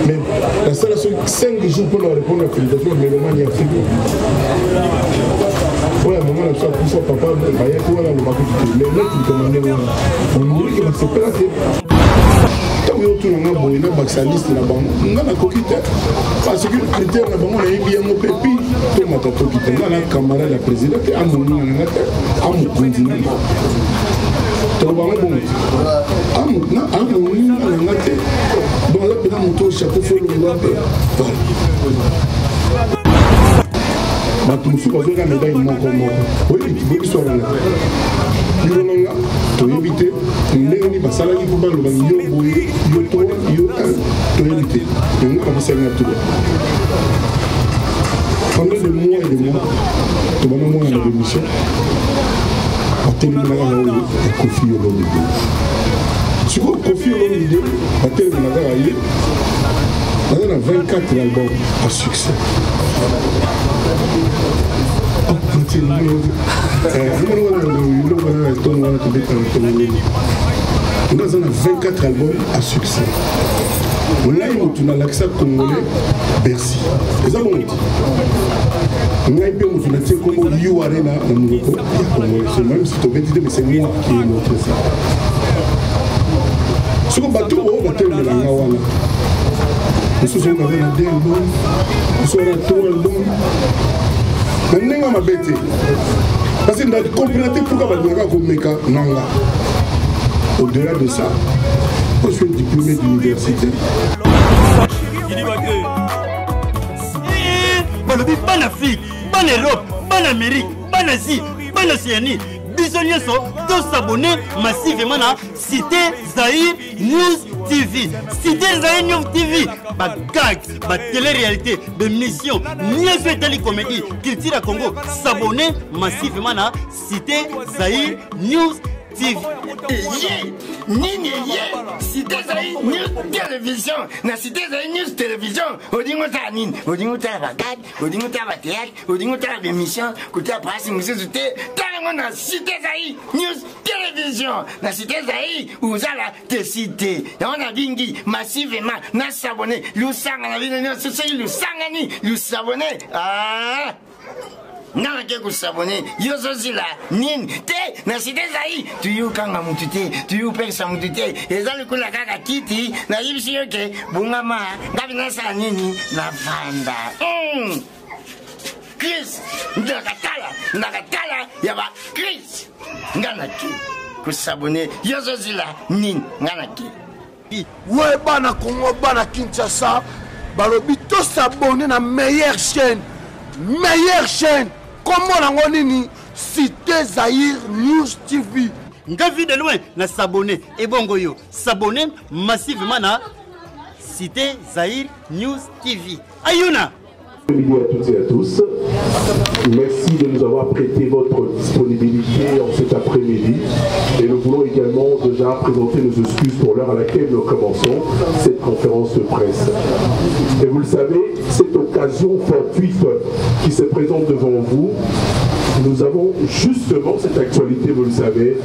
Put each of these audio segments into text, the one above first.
Mais la salle a 5 jours pour leur répondre à la félicitation, mais le man y a fait. Ouais, à un moment, ça pousse papa, il y a quoi là, le bateau qui mais là, tu commandes, on dit que c'est pas tant que tu n'as pas de vacciniste là-bas, on a la coquille. Parce que critère là-bas, on a bien mon pépi, tout ma tante qui était là, la camarade de la présidente, à mon nom, à mon continent. Tu vas voir bon. À mon nom, à mon nom, bon là, pendant mon tour, chapeau, faut le voir. Bato musu bazo na médaille moko moko. Oui, tu peux soit là. Yo nanga, to éviter, ndenge basala ni ko balo ba yo boye, yo to, yo to éviter. On a passé na tout. Pendant des mois et des mois, to bana mois na démission. Ateli na ga yo Kofi Olomide. Si vous Kofi Olomide, ateli na ga yo. On a 24 albums à succès. On a 24 albums à succès. On a l'accent congolais Bercy. C'est ça bon. On a un comme You Arena dans mon groupe. Même si tu as dit, mais c'est moi qui ai montré ça. Ce qu'on bateau, on va te le dire. Nous sommes dans un album, nous sommes dans un album. Maintenant, on m'a bêté. Parce que nous avons compris pourquoi nous avons fait Nanga. Au-delà de ça, je suis diplômé d'université. Bonne Afrique, bonne Europe, bonne Amérique, bonne Asie, bonne Océanie. Bisognes sont tous abonnés massivement à Cité Zahir News TV. Cité Zahir News TV. Bah gag, bah télé-réalité, de mission, niaise télé comédie, culture à Congo. S'abonner massivement à Cité Zahir News TV. Nini Cité Zahir News Télévision. Na Cité Zahir News Télévision. Odingo ta nini, odingo ta bagad, odingo ta batiak, odingo ta émission, kuta presse monsieur Zouté. Na Cité Zahir News Télévision. Na Cité Zahir uzala te cité. Ya on a bingi massivement na s'abonner. Lusanga na vile nyo sisi lusanga ni lusabonner. Ah. Nana ke kusabone yozo zila nini te na Cité Zahir tuyu kanga mutute tuyu pesa mutute ezali kula kaka kiti na yibisi yoke bungama ngabi na sa nini na vanda Chris nakatala yaba Chris ngana ki kusabone yozo zila nini ngana ki ouais bana Congo bana Kinshasa balobi to s'abonner na meilleure chaîne comment on nini Cité Zahir News TV. Nga vu de loin na s'abonner et bongo yo s'abonner massivement na Cité Zahir News TV. Ayuna. Bonjour à toutes et à tous. Merci de nous avoir prêté votre disponibilité en cet après-midi. Et nous voulons également déjà présenter nos excuses pour l'heure à laquelle nous commençons cette conférence de presse. Et vous le savez, cette occasion fortuite qui se présente devant vous, nous avons justement cette actualité, vous le savez.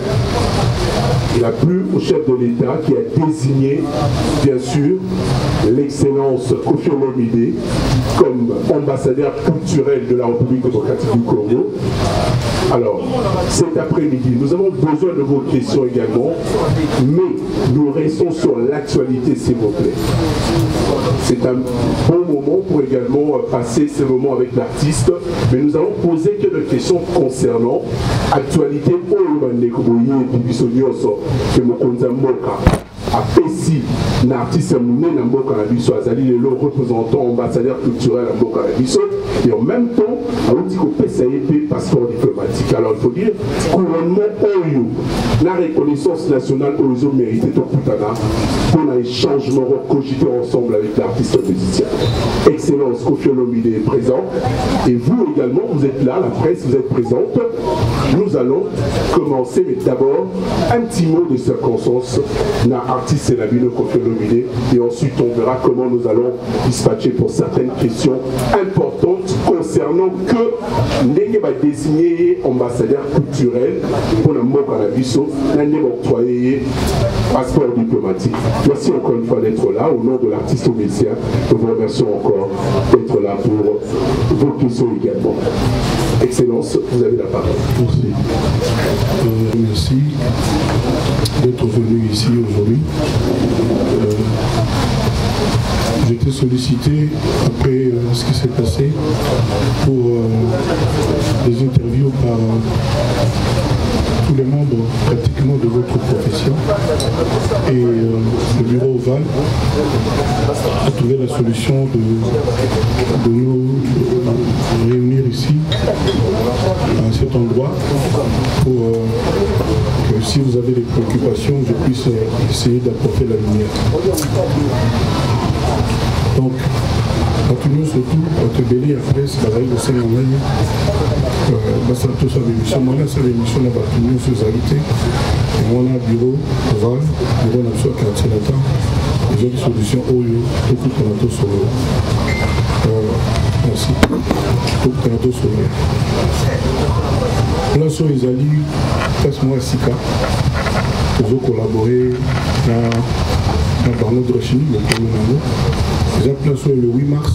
Il a plu au chef de l'État qui a désigné, bien sûr, l'excellence Kofi Olomide comme ambassadeur culturel de la République démocratique du Congo. Alors, cet après-midi, nous avons besoin de vos questions également, mais nous restons sur l'actualité, s'il vous plaît. C'est un bon moment pour également passer ces moments avec l'artiste, mais nous allons poser quelques questions concernant l'actualité que a Pessi, un artiste mouné na mboka na biso azali le représentant ambassadeur culturel à mboka na biso et en même temps a outi ko pesa yé passeport diplomatique. Alors il faut dire couronnement oyo la reconnaissance nationale oyo mérité to kutana pour un changement cogité ensemble avec l'artiste musicien. Excellence Kofi Olomide est présent et vous également vous êtes là, la presse vous êtes présente. Nous allons commencer mais d'abord un petit mot de circonstance na artiste Nabino Kofiolomide, et ensuite on verra comment nous allons dispatcher pour certaines questions importantes concernant que Ndenge va désigner ambassadeur culturel pour le mot Canabiso, Ndenge va octroyer passeport diplomatique. Merci encore une fois d'être là au nom de l'artiste omécien. Nous vous remercions encore d'être là pour vos questions également. Excellence, vous avez la parole. Merci. Merci d'être venu ici aujourd'hui. J'ai été sollicité après ce qui s'est passé pour des interviews par tous les membres pratiquement de votre profession. Et le bureau Oval a trouvé la solution de nous réunir ici, à cet endroit, pour que si vous avez des préoccupations, je puisse essayer d'apporter la lumière. Donc, Batunyo surtout, Batubeli après, c'est la règle de Sénégal. Basato sa l'émission, moi là c'est l'émission de Batunyo sur Zalité. Et moi là, bureau, Oval, bureau national quartier latin, les autres solutions Oyo, tout le monde sur merci. Tout le monde sur là sur les alliés, passe-moi à Sika. Pour collaborer dans notre chimie, le premier numéro. Déjà place le 8 mars,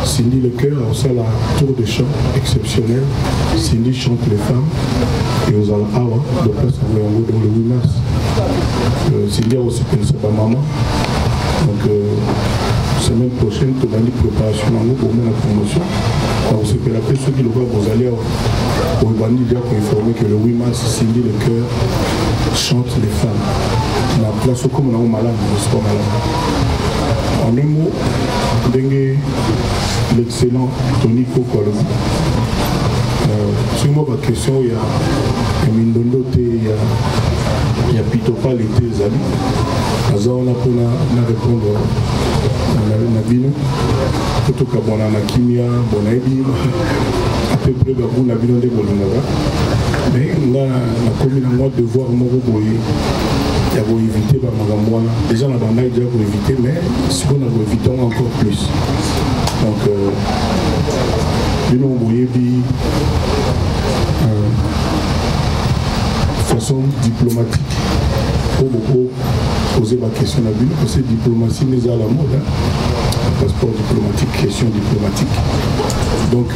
Cindy Le Cœur, on sait la tour de chant exceptionnelle. Cindy chante les femmes et aux Alahawa, de place à Moyango dans le 8 mars. Cindy a aussi pensé à maman. Donc, semaine prochaine, tu vas aller préparation pour la promotion. Donc, c'est que la personne qui le voit, vous allez au Bani déjà pour informer que le 8 mars, Cindy Le Cœur chante les femmes. La place comme on a malade, c'est pas malade. En un mot, l'excellent Tony Kokolo. Sur moi, ma question, il y a Mindondo, il y a Pitopa, l'été, Zali. On a répondre à Nabino. Plutôt qu'à Bonana Kimia, Bonaïdi, à peu près Gabou, Nabino de Bolinaga. Mais on a commis un mode de voir Moro Boye. Il y a pour éviter déjà on a déjà pour éviter, mais si on a pour éviter encore plus. Donc nous voyez façon diplomatique pour beaucoup poser ma question à Bino, parce que diplomatie n'est à la mode, hein. Passeport diplomatique, question diplomatique. Donc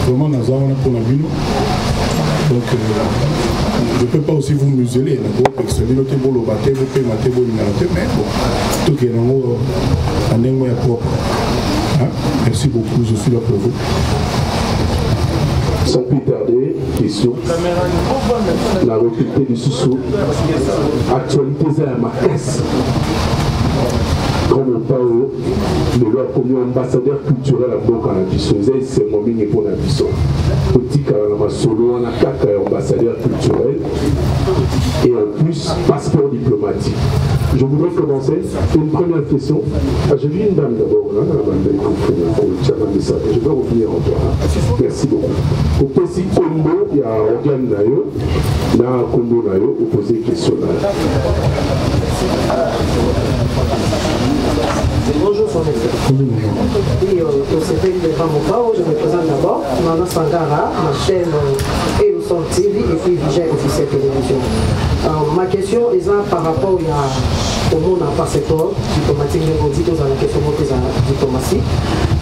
vraiment on a pour la Bino. Donc, je ne peux pas aussi vous museler. Mais bon, tout est propre. Merci beaucoup, je suis là pour vous. Sans plus tarder, question. La recrutée du sous-sous. Actualité à ma caisse. Comme on parle de leur premier ambassadeur culturel à Bocanabiso, c'est mon mini pour la Bisso. Petit carrément solo, on a 4 ambassadeurs culturels et en plus passeport diplomatique. Je voudrais commencer une première question. J'ai vu une dame d'abord, je vais revenir en toi. Merci beaucoup. Au petit combo, il y a Organe Nayo, dans un combo Nayo, vous posez une question. Bonjour, son excellence. Oui, au CP de Vamokao, je me présente d'abord. Nana Sangara, ma chaîne Eloson TV et puis Vigile Officiel Télévision. Ma question est là par rapport au monde en passeport diplomatique, on dit dans la question de la diplomatie.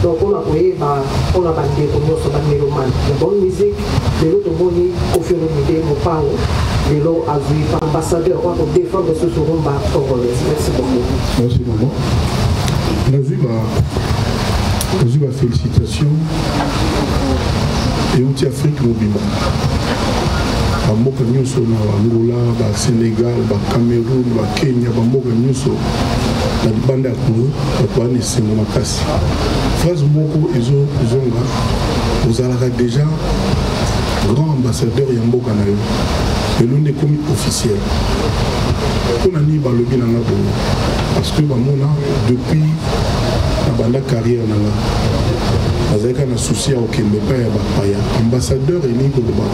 Donc on a trouvé, on a bandé comme nous sommes mélomane. La bonne musique, de l'autre bonne, Kofi Olomide, mon parent, de l'eau à vivre, ambassadeur, on va défendre ce Surumba congolais. Merci beaucoup. Merci beaucoup. On a vu ma félicitation et outil Afrique mobile. Bamoka nyonso na Angola, ba Sénégal, ba Cameroun, ba Kenya, bamoka nyonso na libanda ya Congo, bato esengo makasi. Phrase moko ezonga, ozalaka déjà grand ambassadeur ya mboka na yo. Lelo nde komi officiel. On a ni balobi na ngabo parce que bamona depuis la banda carrière na nga. Azaka na souci au kende pa ya bapaya. Ambassadeur et ni koloba.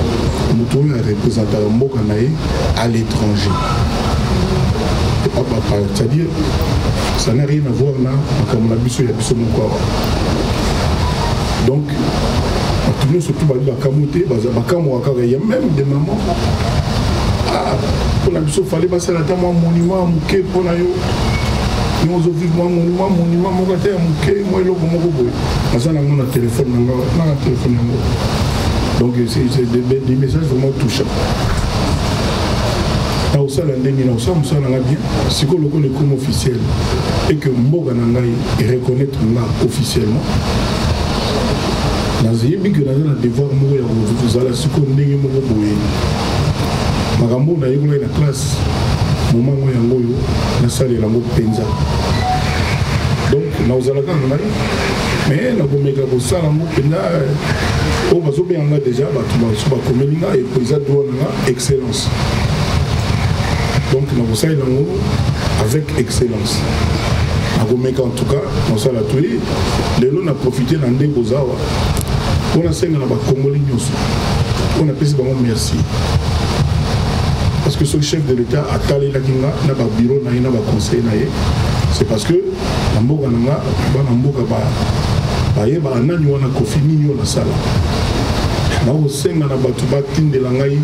Muto ya représenter mboka na ye à l'étranger. c'est-à-dire ça n'a rien à voir là comme la biso ya biso moko. Donc tout le surtout bali bakamote bakamo akaka il y a même des mamans pour la biso fallait passer la tama monument muke pour na yo nous avons vu monument moko te muke moi loko moko boy ça na mon téléphone na téléphone. Donc c'est des messages vraiment touchants. Au sein de l'année, nous sommes bien. Si vous avez le com officiel et que Mboga Nangaï reconnaître officiellement, nous avons un devoir de mourir. Vous allez se connaître. Magambo na yego na classe, moment où yango na salle la mo penza. Donc nous allons quand mais nous avons mis la salle la mo penza. On va bien déjà, et puis ça doit excellence. Donc nous allons avec excellence. En tout cas, nous allons tout les gens ont profité d'un des beaux-arts. On a cinq ans à Congolais. On a payé merci. Parce que ce chef de l'État a talé la Kinga, n'a pas bureau, n'a pas conseil. C'est parce que la Mboga Nanga, la Mboga baye ba nani wana kofi nini na sala na osenga na batu batindela ngai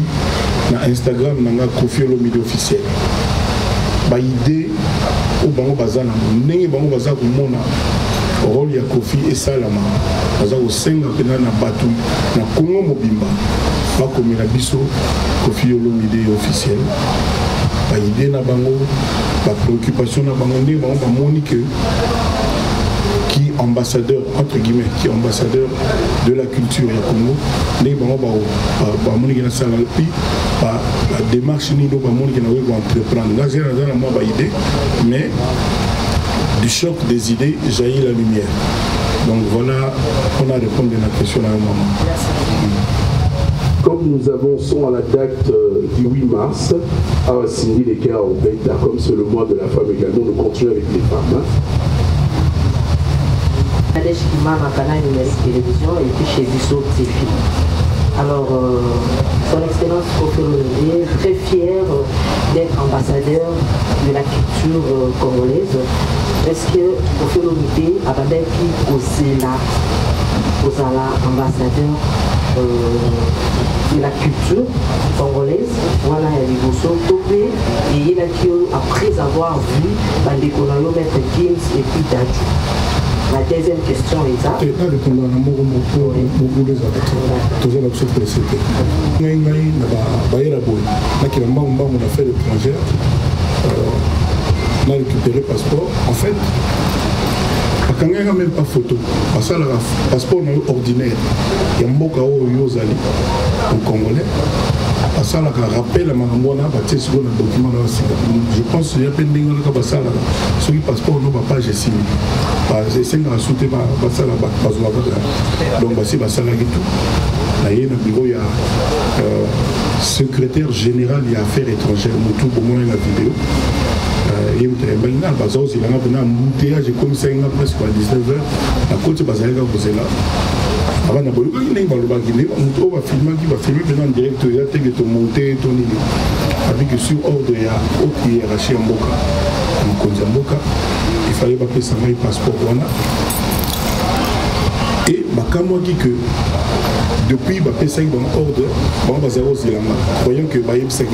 na Instagram nanga Kofi Olomide officiel ba idée o bango bazana ndenge bango baza komona rôle ya Kofi esalama baza osenga pena na batu na Kongo mobimba bakomela biso Kofi Olomide officiel ba idée na bango ba préoccupation na bango ndenge bango ba monique qui ambassadeur, entre guillemets, qui est ambassadeur de la culture du Congo, la démarche nous entreprendre. Mais du choc des idées jaillit la lumière. Donc voilà, on a répondu à la question à un moment. Comme nous avançons à la date du 8 mars, à signer les cas au Beta, comme c'est le mois de la femme également, nous continuons avec les femmes. Nadège Kima, ma canal numérique télévision et puis chez Bissot TV. Alors, son excellence Kofi Olomide, très fier d'être ambassadeur de la culture congolaise. Est-ce que Kofi Olomide a pas qui Ozela ambassadeur de la culture congolaise? Voilà, il y a des beaux topés et il y a qui, après avoir vu les Konayo Maître Gims et puis Dadju. La deuxième question est ça. Tu as répondu à beaucoup de choses. Tu as l'option précédente. Nous avons fait l'étranger. On a récupéré le passeport. En fait, quand il n'y a même pas photo, parce que le passeport ordinaire, il y a un Yozali en congolais. Parce que le rappel à Maramona, document. Je pense qu'il y a plein de gens qui ont ce passeport n'a pas page signé. C'est un souté par donc c'est tout. Là, il y a un bureau, il y a secrétaire général des affaires étrangères, tout pour moi la vidéo. Il y a un montage comme ça, presque à 19h. La côte de Bazalga, vous êtes là. Avant de filmer en direct, il y a monté avec sur ordre, il y a autre hiérarchie en Boka. Il fallait pas que ça m'aille passeport. Et quand dit que depuis que ça dans ordre, croyant que ça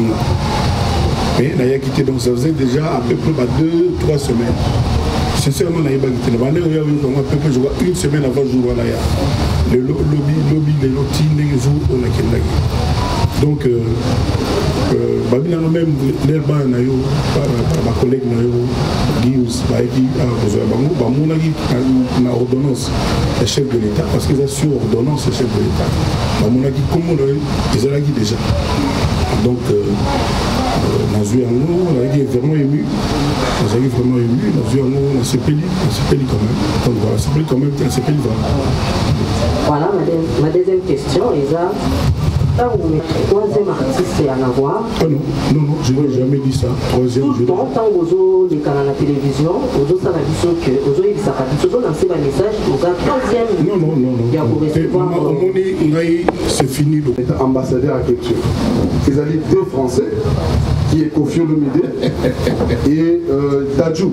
mais il a quitté, donc ça faisait déjà à peu près 2-3 semaines. Sincèrement, il a quitté. Je vois une semaine avant le jour. Le lobby, les lotis, les jours, on a quitté. Donc, Babina même, l'herbe, ma collègue, Gims, on a une ordonnance des chefs de l'État, parce qu'ils ont sur ordonnance des chefs de l'État. On a dit comment ils ont dit déjà. Donc, on a été vraiment ému. On s'est payé quand même. Donc voilà, c'est payé quand même, c'est payé vraiment. Voilà, ma deuxième question, Isa. troisième artiste à en avoir. Ah non, non, non, je n'ai jamais dit ça. Troisième, tout le temps, tant que les canaux à la télévision, ça va dire que vous avez lancé un message, vous avez troisième. Non, non, non, non. C'est fini. Étant ambassadeur à quelque chose. Ils allaient deux Français, qui est Kofi Olomide et Dadju,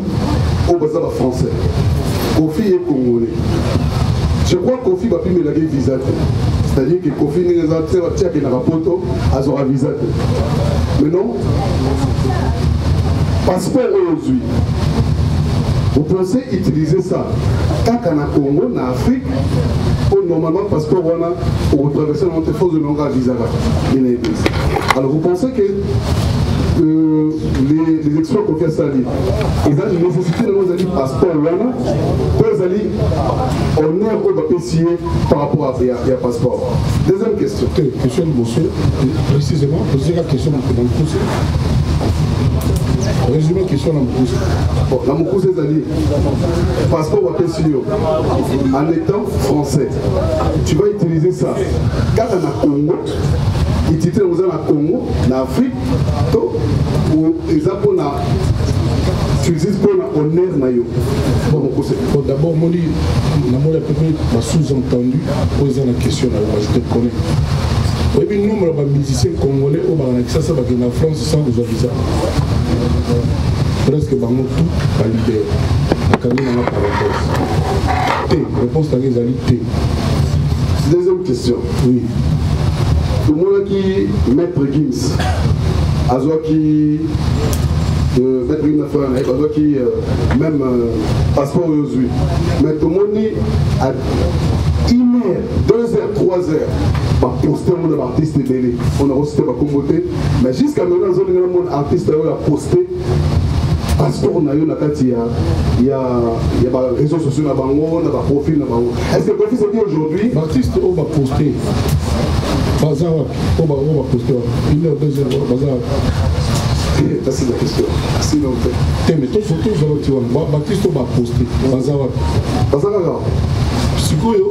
au bazar français. Kofi est congolais. Je crois que Kofi va plus me la visa. C'est-à-dire que Kofi n'est pas un qui n'a pas poto à son visa. Mais non, passeport aujourd'hui. Vous pensez utiliser ça tant qu'en Congo, en Afrique, où normalement le passeport pour traverser notre force de longue visa. Alors vous pensez que les experts qui ont fait ça, ils ont une nécessité de nos passeport pour les alliés honneur au papier par rapport à un passeport. Deuxième question. Question de monsieur, précisément, posez la question dans le conseil. Résumé question dans le conseil. Bon, la Moukous est allié. Passeport ou papier en étant français. Tu vas utiliser ça. Quand on a Congo, il titre aux gens à Congo, en Afrique, ou ils ont tu utilises pour l'honneur naïo. Bon, d'abord, moi, je sous-entendu poser la question, je te connais. Oui, le nombre de musiciens congolais au Baranakisa, ça va venir en France sans vous visa. Presque tout va libérer. Quand il y a une parenthèse. T, réponse à les alliés T. Deuxième question. Oui. Tout le monde qui Maître Gims, Azo qui Maître Gims, Azo qui même passeport aujourd'hui. Mais tout le monde à 1 heure, 2 heures, 3 heures, va poster mon artiste télé. On a reçu ma communauté. Mais jusqu'à maintenant, on a un artiste qui a posté. Passeport, on a eu il y a des réseaux sociaux, on a des profils. Est-ce que le profil c'est dit aujourd'hui? L'artiste, on va poster. Bazar, on va poster. 1 heure, 2 heures, bazar. Ça c'est la question. Sinon, mais toi, surtout, tu vois, Baptiste, on va poster. Bazar. Bazar, alors. Sikoyo,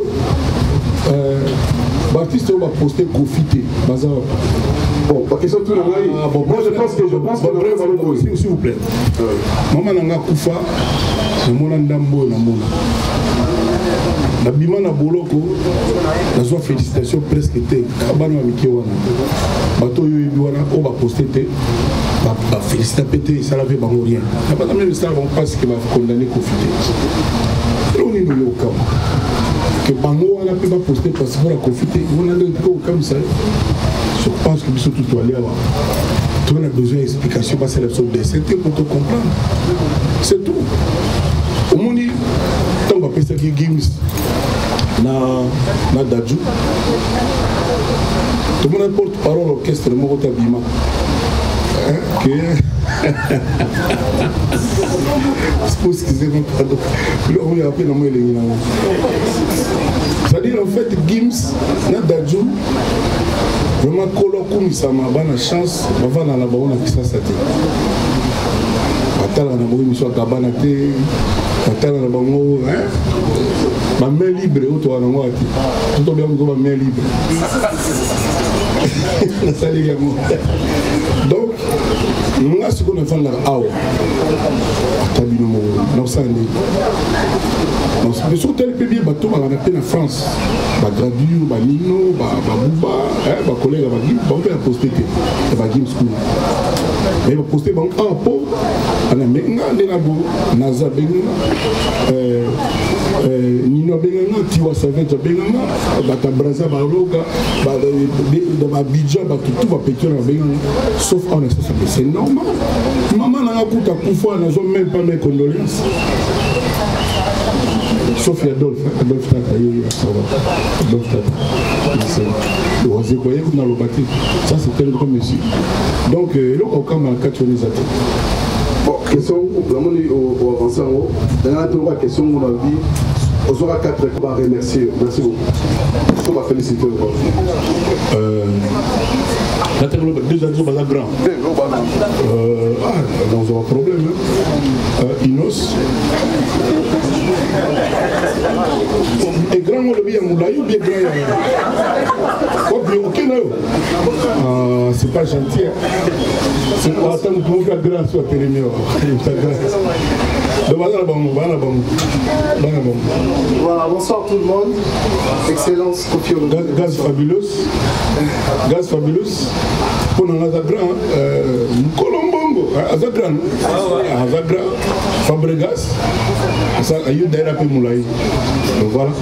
Baptiste, on va poster, profiter. Bazar. Bon, la question tout le monde. Moi, je pense que s'il vous plaît. Maman n'a Koufa, Namona Ndambo, Namona. La bima na boloko, la zone félicitations presque été. Kabano amiki wana. Bato yo wana, on va poster té. Ba féliciter pété, ça l'avait bango rien. La pas même ça vont pas ce qui va condamner confiter. On est nous au camp. Que bango wana peut pas poster parce qu'on a confité. On a dit comme ça. Je pense que nous sommes tous allés avoir. Tout on a besoin d'explications parce que c'est la sorte de c'était pour te comprendre. C'est tout. Au monde, tant qu'on appelle ça qui games na Dadju. Tout le monde porte parole l'orchestre de Morota Bima. Excusez-moi, pardon. On a appelé le mot c'est-à-dire en fait, Gims, na Dadju, vraiment, Kolokoum, ça m'a donné la chance, avant dans la bonne qui s'est Atala na bonne mission à Kabanate, Atala na bonne, ma main libre, où toi, tout bien, ma main libre. Donc, nous avons ce qu'on a fait dans l'Awa. Mais surtout, tel pays, bateau, on a fait en France. Gradio, Nino, Bouba, collègue, on peut poster Game School. Mais on poster un pot, on a maintenant Naza Nino Benga, Tiwa Savage Benga, Bata Braza Baroga, Bidja, tout va péter dans Benga, sauf en essence. C'est normal. Maman n'a pas coûté à Koufa, n'a même pas mes condoléances. Sauf Adolphe Tata, Adolphe Tata. Ça c'est un grand monsieur. Donc, il y a encore un cas de bon, question, au avancé en haut. Dans la question, on a dit, on aura 4 à remercier. Merci beaucoup. On va féliciter aujourd'hui. Déjà, nous sommes grand. Nous avons un problème. Inos. grand monde bien moulaï ou bien grand ok non c'est pas gentil c'est pas tant que mon grand soit périmé voilà, bonsoir tout le monde. Excellence, Kofi Olomide. Gaz Fabulous. Pour nous, Azagran, Colombongo, Azagran, Fabregas, Ayou Dairape Moulaï. Donc voilà.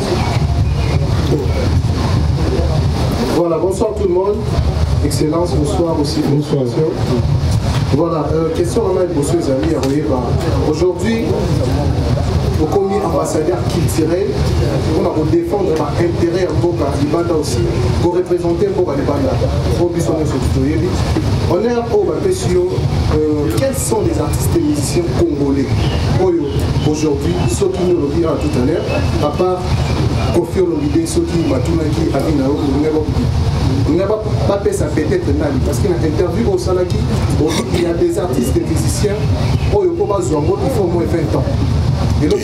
Voilà, bonsoir tout le monde. Excellence, bonsoir aussi. Bonsoir. Voilà, question à monsieur Zali. Aujourd'hui, au commis ambassadeur culturel, on a défendre l'intérêt à Boka, Ibanda aussi, pour représenter Boka Ibanda. On est au Bapesio. Quels sont les artistes et musiciens congolais aujourd'hui, ceux qui nous le diront tout à l'heure, à part Kofi Olomide, ceux qui Matunaki, Abinao, on n'a pas fait ça peut-être parce qu'il y a une interview au Salaki, il y a des artistes et des musiciens, il faut au moins 20 ans. Et donc,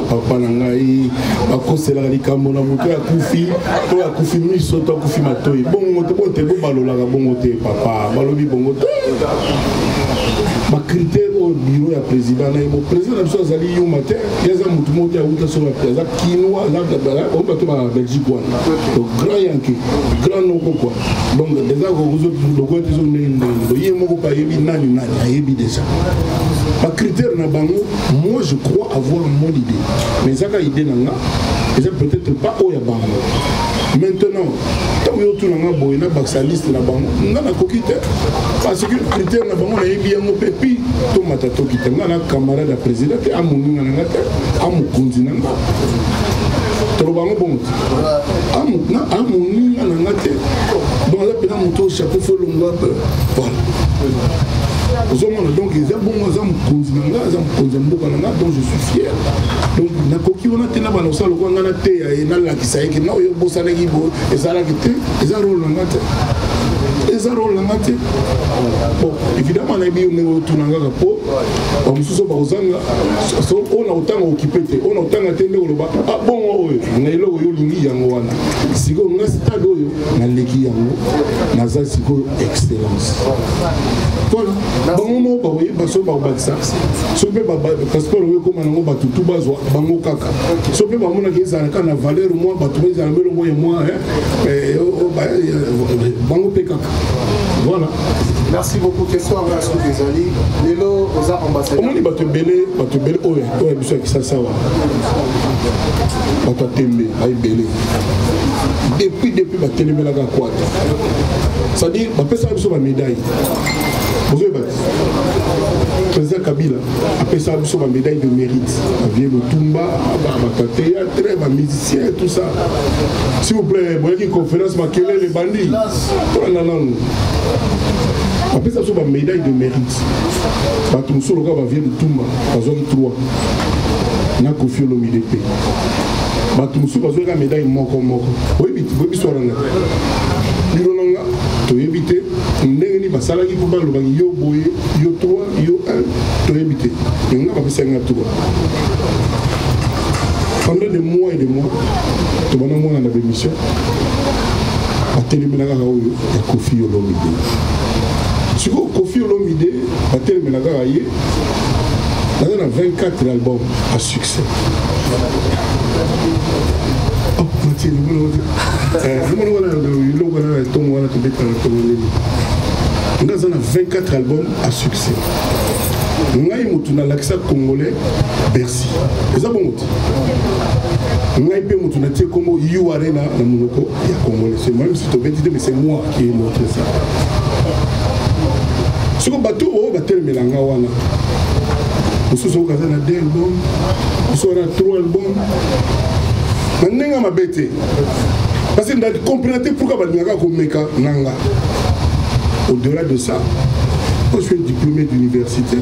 papa nangai bakosela likambo na moto ya kufi miso to kufi matoi bongo te balola bongo te papa balobi bongo te ma critère au bureau ya président na mo président na azali yo matin yaza mutu moto ya uta so la kinwa la on bato ba Belgique wana to grand yanki grand noko quoi donc déjà vous logo te zo ne ye moko pa yebi nani ayebi déjà ma critère na bango moi je crois avoir mon idée mais ça ka idée nanga et ça peut-être pas au ya bango maintenant tant que tout nanga boy na baxaliste na bango ngana kokite parce que critère na bango na yebi yango pepi to matato kitanga na camarade président te amuninga nanga te amukunzi nanga to bango bon amuninga nanga te donc là pena moto chapeau fo longa voilà donc ils ont bon donc je suis fier donc na koki on a tena bana osalo ko ngana te ya na la kisaiki na yo bosana kibo ezala kite ezaro ngate bon évidemment na bi on tunanga po ba mususo ba ozanga so on a autant occupé te on a autant atende ko ba ah bon oyo na iloko yo lingi yango wana siko nga stade oyo na leki yango na za siko excellence voilà bango ba oui ba so ba bakisa so pe ba passeport we ko manango ba tutu bazwa bango kaka so pe ba mona ke za na valeur moi ba tu za mbelo moi bango pe kaka voilà. Merci beaucoup. Question à Rassou Bezali. Lélo aux ambassadeurs. Comment il va te belé oye biso qui ça va. Ba tembe ay belé. Depuis ba tembe la quoi. Ça dit ba pesa biso ba médaille. Vous avez président Kabila après ça biso ba médaille de mérite. Vient le Tumba, ba théâtre, ba musicien tout ça. S'il vous plaît, vous avez une conférence ma quelle les bandits. Après ça, c'est une médaille de mérite. Quand on sort le gars vient de Toumba, à zone 3, na Kofi Olomide. Quand on sort la médaille moko. Oui, oui, soit là. L'ilonanga, tu éviter. N'engeni basala qui pour le bangi yo boye, yo 3, yo 1, tu éviter. Et on a pas fait 5 tours. Pendant des mois et des mois, tu vas dans mon émission. À téléménaga oyo ya Kofi Olomide. Si vous Kofi Olomide, à téléménaga aye, on a 24 albums à succès. Oh, Mathieu, on a 24 albums à succès. On a l'accent congolais Bercy. C'est ça bon. On a un comme You Arena dans Monoko, il y a Congolais. C'est même si tu veux dire, mais c'est moi qui ai montré ça. Ce qu'on bateau, on va terminer la Ngawana. Nous sommes au Kazan à 2 albums, nous sommes à 3 albums. Maintenant, on m'a bêté. Parce que vous comprenez pourquoi on a Meka Nanga. Au-delà de ça, moi je suis diplômé d'université.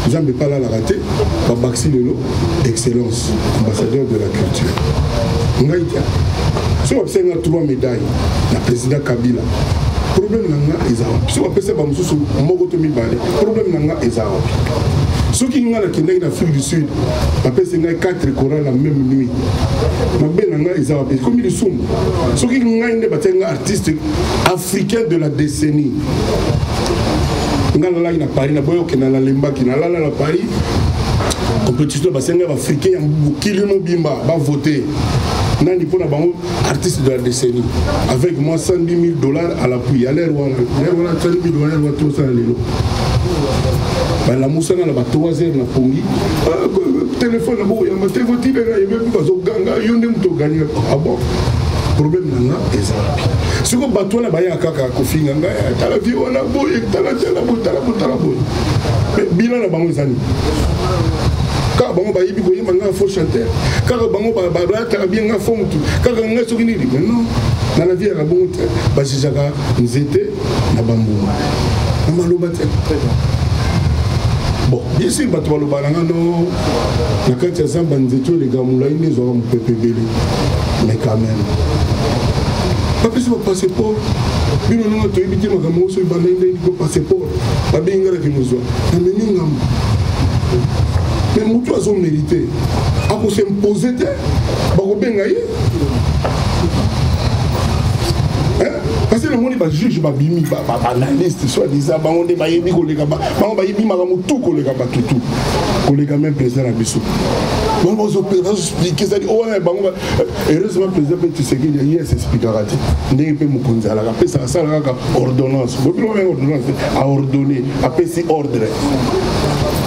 Vous n'avez pas là la rater. Babaxi Lelo, excellence, ambassadeur de la culture. Si on obtient 3 médailles, la président Kabila, le problème est que si on appelle ça, problème est Ceux qui ont en Afrique du Sud, après c'est 4 Corans la même nuit. Comme ils sont. Ceux qui ont un artiste africain de la décennie. Ngala na Paris na boyo ke na la lemba ki na la Paris. Compétition basenga africain bukili mobimba ba voter. Nani pona bango artiste de la décennie avec moi $110 000 à l'appui. À l'air wana $110 000 wa tout ça lelo. Ba la musana la ba 3 heures na pongi. Téléphone na bo ya ma téléphone na yebe bazo ganga yonde muto gagner. Ah bon. Problème nana ezalapi. Ce que bateau na baya kaka kofinga ngaya tala vie wana boye tala boye. Mais bilan na bango ezani. Kaka bango bayibi koyeba nga faux chanteur. Kaka bango ba tala bien nga faux mutu. Kaka nga soki nini. Mais non. Na la vie ya bango te ba jaka nzete na bambu. Na maloba te. Bon, bien sûr bato baloba nanga no na kati ya zamba nzeto les gamula ine zo mu pepebele. Mais quand même. Pas plus de passeport. Mais nous avons évité ma gamme aussi de passeport. Pas bien grave que nous soyons. Mais nous avons mérité. À vous s'imposer, vous bien gagné. Parce que le monde est juge, bimi, analyste, soit disant, on est baillé, on est même président à Bissou. On va expliquer ça. Heureusement, le président Tshisekedi a expliquera. Il peut me la ça ordonnance. Ordonnance à ordonner, après c'est ordre.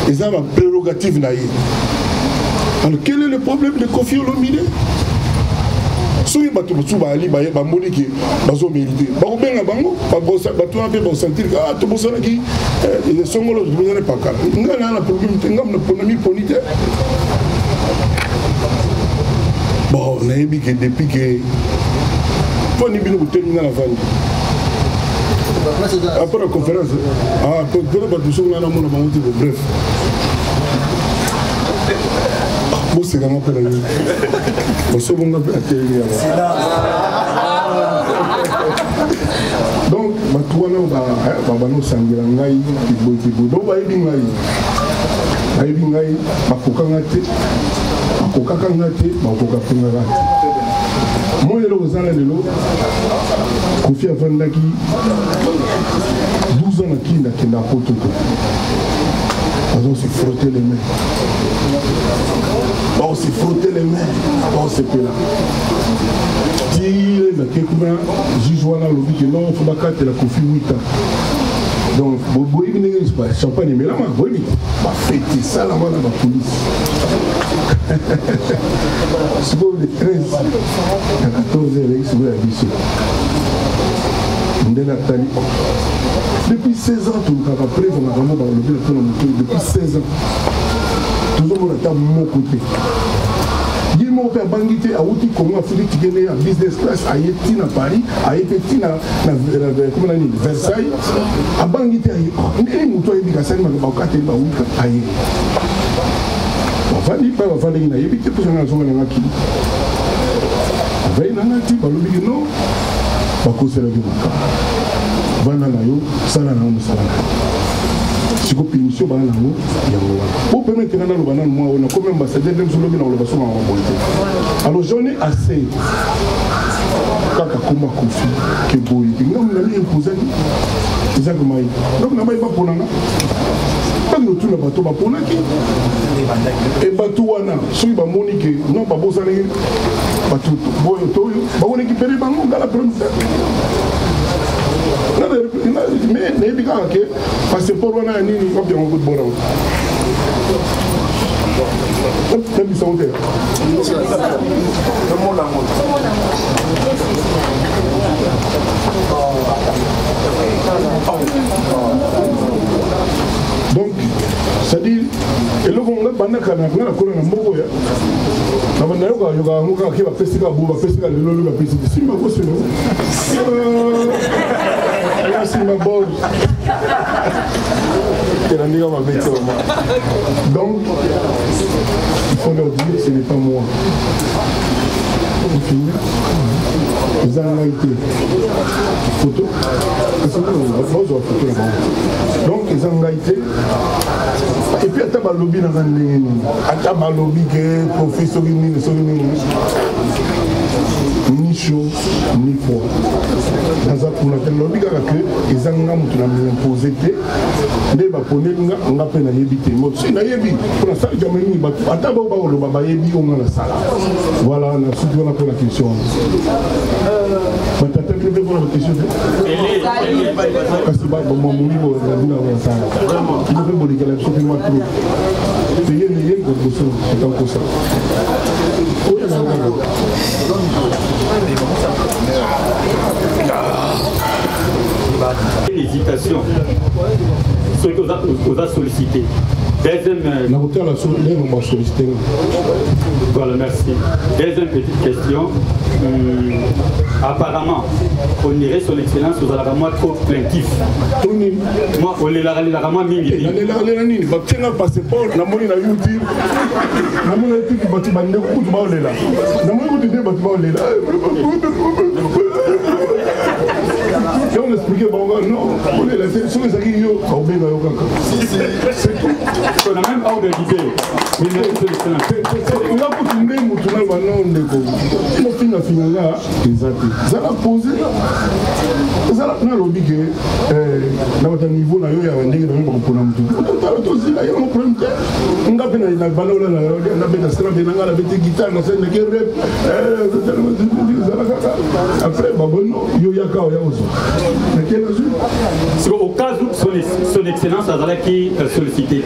Et ça va prérogative. Alors quel est le problème de Kofi Olomide? Si vous avez des mérité. Bon, on a dit que depuis que. Après la conférence, bref. C'est vraiment pas la vie. Donc, moi, je Kofi Avandaki 12 ans qui n'a pas tout. On s'est frotté les mains. On s'est frotté les mains. On s'est fait là. Si quelqu'un juge le lobby que non, il faut pas la Kofi 8 ans. Donc, vous voyez que les champagne mais là, vous voyez, fêter ça là-bas dans la police. C'est pour les 13 à 14 heures, c'est pour la mission. Depuis 16 ans, tout le monde a pris, on a vraiment depuis 16 ans. Toujours on a été à mon côté. Il m'a fait bangiter à outil comment Afrique qui gagne en business class à Yeti à Paris, à Yeti à Versailles, à bangiter à Yeti. Mais nous toi éducation m'a pas qu'à te baouka à Yeti. On va dire pas on va dire na Yeti pour na zonga na ki. Veille na na ti ba lobi non. Ba ko sera du maka. Bana na yo sala na mo sala. Si vous avez une mission, vous pouvez mettre dans le banane, moi, on a comme ambassadeur, même si vous avez une mission. Alors j'en ai assez. Quand on a confié, que vous avez dit, on a mis un cousin. Donc, on n'a pas pour nous. Quand nous tournons le bateau, pour nous. Et bateau, si vous avez monique, non, pas besoin de bateau. On va récupérer le banque dans la première. Mais les bigans qui parce que pour on a un nid comme bien beaucoup de bon. Même ils sont là. Donc, c'est-à-dire, et là, on a banné quand on a couru dans le mot. On a dit que va festival, va festival, le va festival. Si ma bosse, c'est ma bosse. Donc, il faut leur dire que ce n'est pas moi. Ils ont été photo. Donc, ils ont été. Et puis, ata balobi na ndenge nini ata balobi ke Kofi soki nini ni chaud ni froid naza kuna te lobi kaka ke eza nga moto na miimpose te nde bapone nga mpe nayebi te mosi nayebi mpona sala jamai nini bato ata bao bakoloba bayebi yo nga na sala voilà na suki wana mpona question batata bino mpe mpona baquestion te kasi bamamoli boyabina basala bino mpe bolekela biso mpe mwa tro ye koboso etankosa oyo nakaka une hésitation ce que vous a sollicité. Deuxième voilà, merci. Deuxième petite question. Apparemment, on irait son excellence aux alarmois trop plaintifs. Moi, on les alarmois mingi. Et on expliquait, bon, non, on est là, c'est les amis, yo, on est là, on a même pas organisé. On a continué, on a ça a posé. Ça a lobby que dans votre niveau, là, il y a un nègre dans le problème. Il y a un problème. On a fait la balle, on a fait la strade, on a fait la guitare, on a fait la guerre. Après, il y a au cas où son excellence a qui sollicité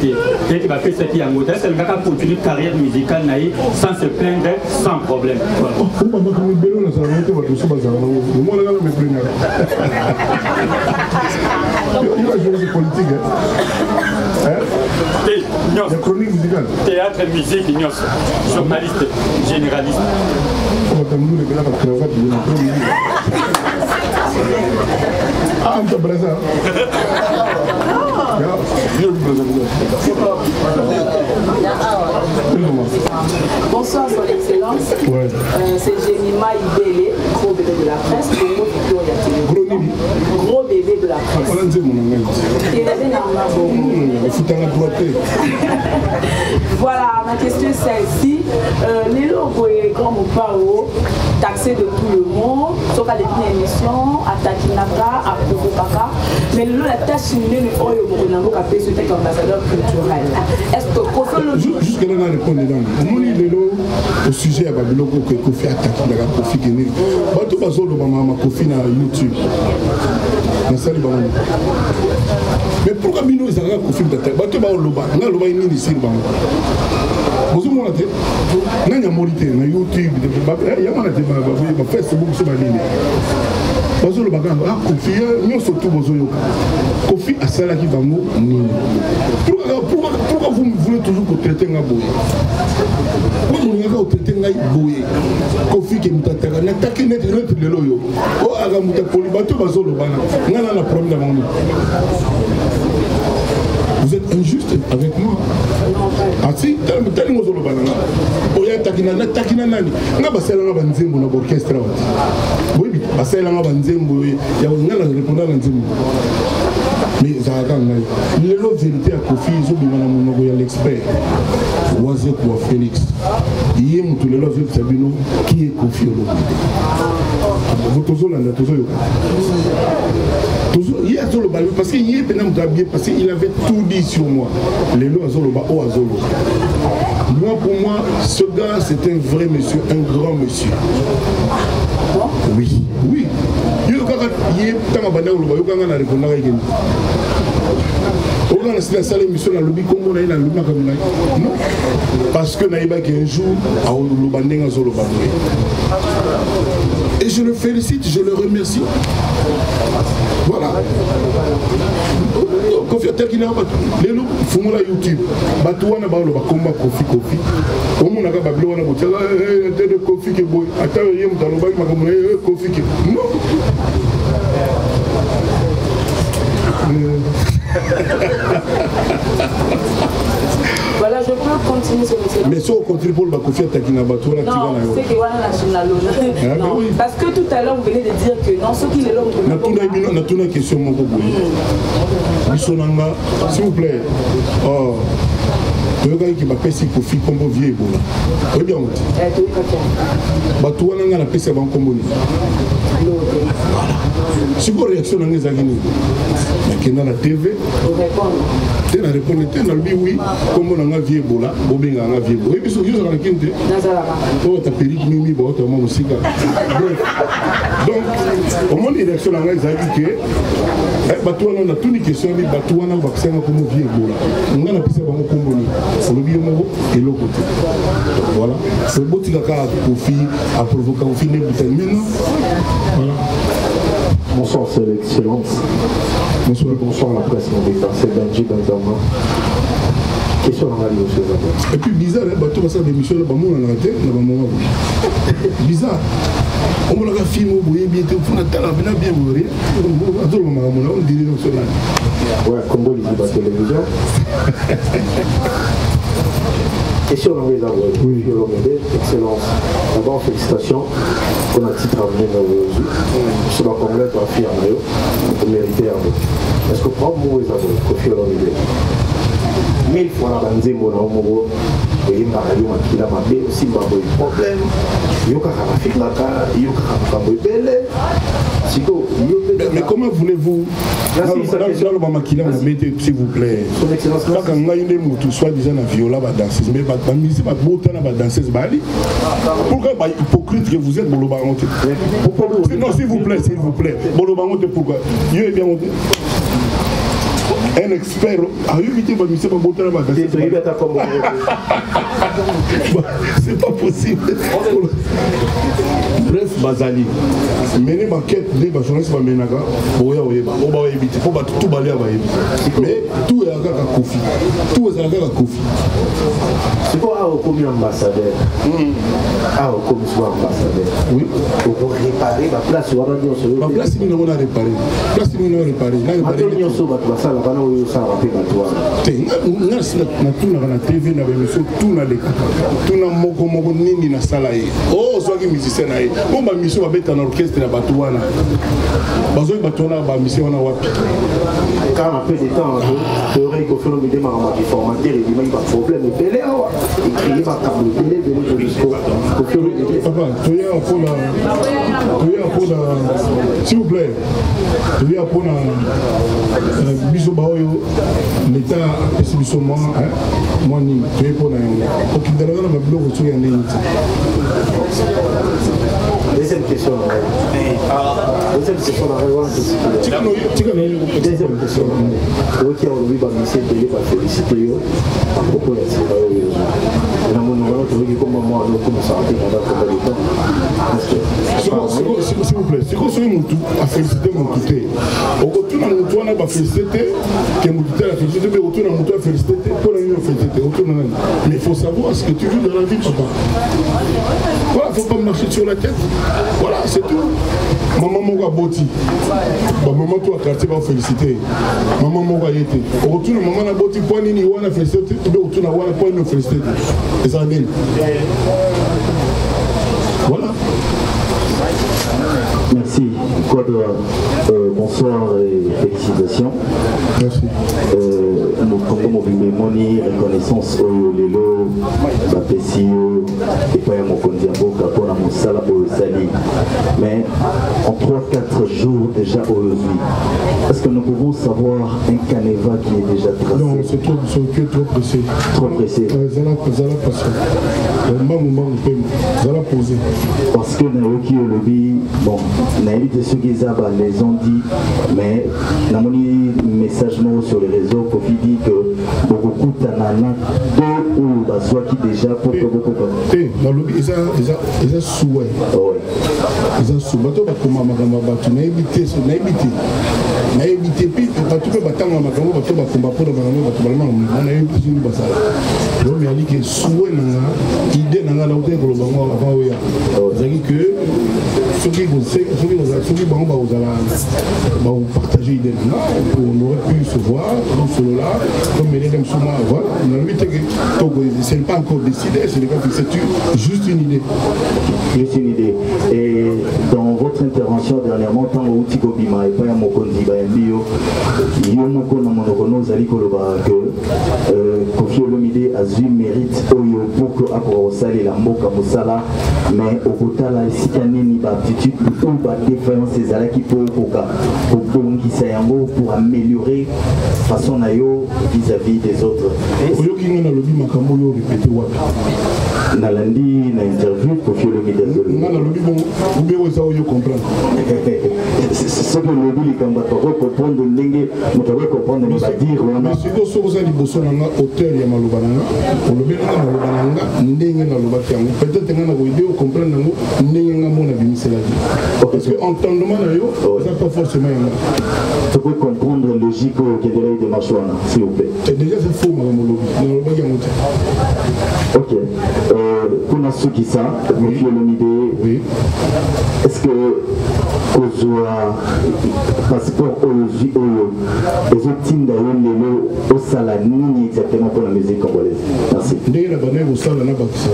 et qui va faire ce qui est en modèle, c'est le gars qui a continué une carrière musicale sans se plaindre, sans problème. Chronique musicale. Théâtre, musique, journaliste, généraliste. Ah, on t'a brassé. Bonsoir, Son Excellence. Ouais. C'est Jemima Ibele, gros bébé de la presse. Gros bébé de la presse. Voilà, ma question est celle-ci. Les logos et grands mots taxés de tout le monde, sauf à l'émission, à Takinaka, à Provokaka. Mais la tâche humaine est au ambassadeur culturel. Est-ce que jusque là, on a répondu dedans. Au sujet à Babylon, que Kofi a Takinaka, Kofi Guéné. Tout le monde a Kofi na YouTube. Mais pourquoi Bino ils ont Kofi Takinaka? Bato ba loba, na loba ni ici ba. Vous avez dit, il y a morité, il y a YouTube, il y a Facebook, il y a Kofi, nous surtout Kofi a ça qui va mourir. Pourquoi vous voulez toujours traiter un boy? Pourquoi vous voulez traiter un boy? Kofi qui est attaqué, n'attaquez net le loyo. Oh, Agamuta Polibato Bazolo Bana, n'a pas de problème dans mon. Vous êtes injuste avec moi. Ah si, tellement de banana. Oya takina na takina nani. Nga basela nga banzembo na orchestre. Oui, basela nga banzembo ya ngala répondre na nzembo. Mais ça a ngai. Les lots vérité à Kofi zo bimana monoko ya l'expert. Waze kwa Félix. Yé mutu le lots sabino qui est Kofi Olo. Vous tozo landa tozo yo. Il y a Zolo Balou parce qu'il y a bien parce qu'il avait tout dit sur moi. Les lois Zolo Ba au Azolo. Moi pour moi, ce gars c'est un vrai monsieur, un grand monsieur. Oui, oui. Il y a tant de bandes où il y a répondu à quelqu'un. On a la salle émission dans le lobby comme on a eu dans le lobby comme non, parce que naïba qu'un jour à Olubandeng Zolo Balou. Et je le félicite, je le remercie. Voilà. Kofi Atakina, les loups font la YouTube. Batouana Balo, Bakomba, Kofi. Au monde, on a Babylon, on a dit de Kofi qui est beau. Attends, il y a un dans le bac, Kofi qui est. Non. Voilà, je peux continuer sur le. Mais si on continue pour le Kofi Atakina, Batouana, non, c'est que voilà national. Non, parce que tout à l'heure, vous venez de dire que non, ceux qui les l'ont. On a une question, mon copain. S'il vous plaît. Oh. toyokaki ki bapesi kofi kombo vie ebola oyebi yango te bato wana nga napesi ya bankombo nini sikoyo réaction nanga ezalaki nini nakenda na tv te na répondre te nalobi wi kombo nanga vie ebola bobengaka nga vie ebola oyebi soki ozalaka kini te oyota perike mimi baota oma mosika donc omoni réaction nanga ezalaki ke bato wana natuni question bi bato wana bakisanga kombo vie ebola nga napesa bango kombo nini olobi yo moko eloko te voilà botika kaka kofi aprovoka kofi nde butani maintenant voilà. Bonsoir, c'est l'excellence. Bonsoir la presse mondiale. C'est Benji Benzama. Question à la et puis bizarre, bateau va faire des missions là-bas, on a raté, on a moment. Bizarre. On a film au bout, bien, on a bien mourir. On dirait non cela. Ouais, Congo, il va télévision. Question dans les avoués. Oui, excellence. D'abord, félicitations. On a titre à venir aujourd'hui. Je vais complète à faire un vous méritez un peu. Est-ce que prendre mon avoués, Kofi Olomide 1000 fois la bande, mon amour, et il m'a dit qu'il a ma belle aussi, ma bonne problème. Il y a un fille là, il y a un belle. Mais comment voulez-vous s'il vous plaît, quand on soit disant la viola va danser, mais la musique va beauté na danser bali. Pourquoi hypocrite que vous êtes Boloba honte? Non, s'il vous plaît, Boloba honte pourquoi? Il est bien honte. Un expert a évité ma mission pour monter la danser. C'est pas possible. Bref, Bazali. Mener ma quête de ma journaliste va mener à on va éviter. Faut pas tout balayer à mais tout est à Kofi. Tout est à Kofi. C'est quoi comme ambassadeur? Comme ambassadeur. Oui. Pour réparer la place. La place, nous n'avons pas réparé. Place, nous n'avons pas réparé. Na TV na bemission tout na leka tout na moko nini na sala ye oh soki musicien na ye bon ba mission ba beta na orchestre na batu wana bazo batu wana ba mission wana wapi quand on fait des temps théorie ko fait le démarrage ma formateur il dit pas problème et belé awa écrit pas câble belé jusqu'au ko fait le papa toya pour la s'il vous plaît toya pour la biso ba oyo l'état exhibition moi ni tu es pour la ok dans la blog sur un ligne deuxième question deuxième question deuxième question ok on lui va essayer de les féliciter à propos de ça na mon numéro tu comme moi nous comme ça pendant combien de temps s'il vous plaît c'est quoi sur mon tout à féliciter mon touté au retour dans mon tour on va féliciter que mon touté a félicité mais au retour dans mon tour féliciter pour la féliciter mais il faut savoir ce que tu veux dans la vie papa voilà faut pas me marcher sur la tête voilà c'est tout maman moga boti maman toi quartier va féliciter maman moga yete au retour maman na boti point ni wana féliciter mais au retour na wana point no féliciter et ça bien voilà. Merci. Bonsoir et félicitations. Merci. Nous comptons mobiliser moni, reconnaissance au Lelo, Bapessio, et pas à mon condiambo, Capona, Moussala, au Sali. Mais en 3-4 jours déjà aujourd'hui, est-ce que nous pouvons savoir un canevas qui est déjà tracé? Non, c'est trop pressé. Trop pressé. Zala passé. Zala posé. Parce que Naoki au lobby, bon, Naïd ceux qui les ont dit, mais dans mon message sur les réseaux, Kofi dit que beaucoup de tanana, deux ou soit qui déjà pour que beaucoup de. Dans le lobby, ils ont souhait. Ils ont souhait. Comment tu n'as évité, n'a évité, puis tu peux battre ma maman, tu vas combattre pour la maman, tu vas on a évité une basse. Donc il y a dit que souhait n'a idée n'a pas l'autre pour le moment avant oui. C'est-à-dire que ceux qui vont partager l'idée on aurait pu se voir dans là comme Médem Souma voilà on a vu que ce n'est pas encore décidé c'est juste une idée. Juste une idée. Et dans votre intervention dernièrement tant au Tiko Bima et pas à Mokondi Bayambio il y a un moko na monokono zali koloba que Kofi Olomide Olomide azui mérite oyo pour que akorosali la mboka mosala mais okotala esika nini ba aptitude ou ba défaillance ezalaki pour koka kobongisa yango pour améliorer façon na yo vis-à-vis des autres. Oyoki ngana lobi makambo yo répéter wapi nalandi na interview Koffi Olomide ngana lobi bon ou bien ça oyo comprendre ce que lobi likambo to comprendre ndenge moto va comprendre ne va dire mais c'est que so ça liboso na auteur ya maloba nanga olobi na maloba nanga ndenge na loba yango peut-être ngana ko idée comprendre nango ndenge nga mona bimisela parce que entendement na yo ça pas forcément yango tu peux comprendre logique qui est de la démarche s'il vous plaît et déjà c'est faux makambo lobi na loba yango ok kuna suki ça Koffi Olomide oui est-ce que kozwa passeport oyo oyo ezotinda yo lelo osala nini exactement pour la musique congolaise? Merci. Ndenge na bana kosala na bakisa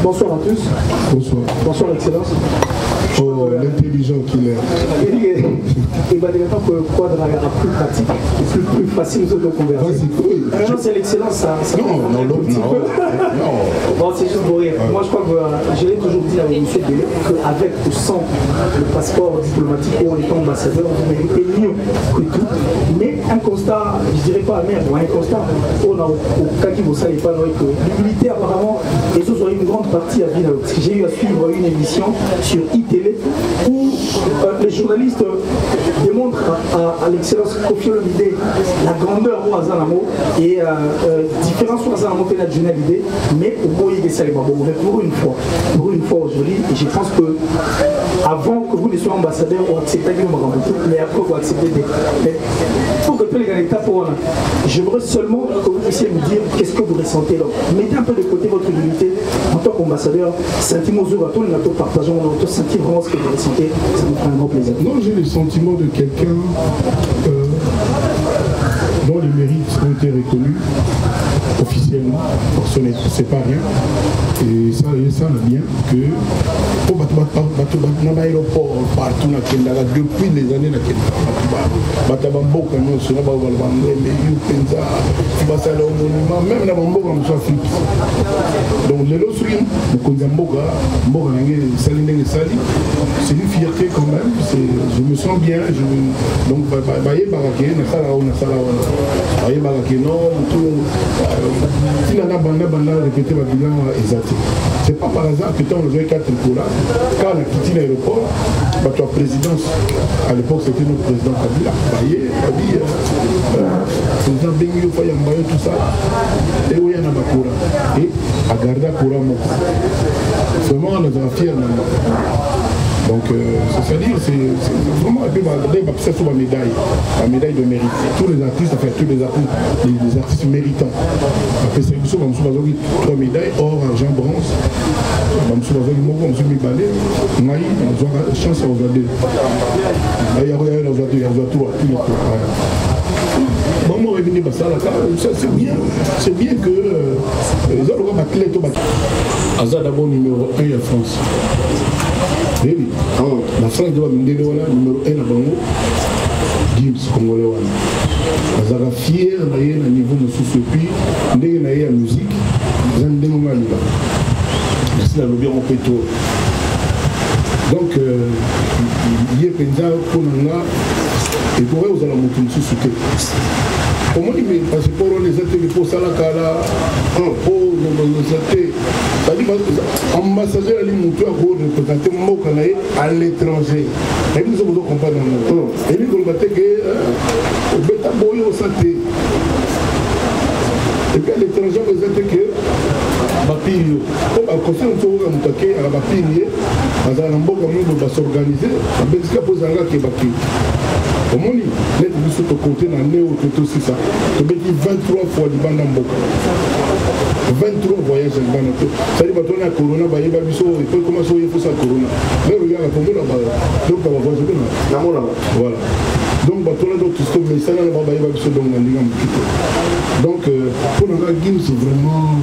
Bonsoir à tous. Bonsoir. Bonsoir Excellence. Oh, l'intelligent qu'il est. Il va dire que quoi de la plus pratique, plus facile de converser. Non, c'est l'excellence, ça. Non. Bon, c'est juste pour rire. Moi, je crois que je l'ai toujours dit à M. Délé qu'avec ou sans le passeport diplomatique ou en étant ambassadeur, vous méritez mieux que tout. Mais un constat, je dirais pas amer, mais un constat, on a au cas qui vous savez pas, que l'humilité, apparemment, et ce soit une grande partie à Ville. J'ai eu à suivre une émission sur iTélé où les journalistes démontrent à l'excellence Koffi Olomide la grandeur au Azanamo et différence au Azanamo fait la journalité, mais au bout il est pour une fois aujourd'hui, et je pense que avant que vous ne soyez ambassadeur, on accepte mais après vous acceptez des. Mais pour que tous les gars pour j'aimerais seulement que vous puissiez me dire qu'est-ce que vous ressentez là. Mettez un peu de côté votre humilité en tant qu'ambassadeur, sentiment à tout le partageons, on a sentir vraiment ce que vous ressentez, ça nous fait un grand plaisir. Non, j'ai le sentiment de quelqu'un dont les mérites ont été reconnus officiellement, ce n'est pas rien. Et ça va bien que pour dans l'aéroport partout depuis les années même dans mon donc les autres c'est une fierté quand même, je me sens bien, donc c'est pas par hasard que quand on a 4 colas, quand on a quitté l'aéroport, la présidence, à l'époque c'était notre président Kabila, président Benguyo Fayambayo, tout ça, et où il y en a ma et à garder Koura Moko. Vraiment, on est fiers maintenant. Donc, c'est-à-dire, c'est vraiment la médaille de mérite. Tous les artistes, enfin, les artistes méritants. Après, c'est 3 médailles, or, argent, bronze. Chance à aujourd'hui. Il y a c'est bien que les autres athlètes Aza d'abord numéro 1 en France. Oui. La France doit numéro 1 à Bango. Gims Congolais. Aza fier d'ailleurs à niveau de sous-puis, dès qu'il y a la musique, vous avez des moments là. C'est la lobby en pétro. Donc, il y a Penza pour nous et pour eux, vous allez monter une sous-souté. Comment il met parce que pour les ateliers pour Salakala, pour les ateliers, c'est-à-dire ambassadeur à l'immobilier pour représenter Mokanaï à l'étranger. Et nous avons compris dans le et nous avons dit que au Beta Boy au santé. Et puis à l'étranger, vous avez que Bapilio. Comme à côté, on trouve un taquet à la Bapilio, dans un embout comme nous, on va s'organiser. On va se poser un gars qui est Bapilio. Comment on dit, les gens sont comptés dans le néo, tout aussi ça. Tu peux dire 23 fois du Bandam Boka. 23 voyages dans le Bandam Boka. Ça dit, quand on a Corona, il faut commencer à faire ça Corona. Mais regarde, la Corona, donc on va voyager. Voilà. Donc, on a d'autres histoires, mais ça, on va donc, pour nous, Gims, c'est vraiment.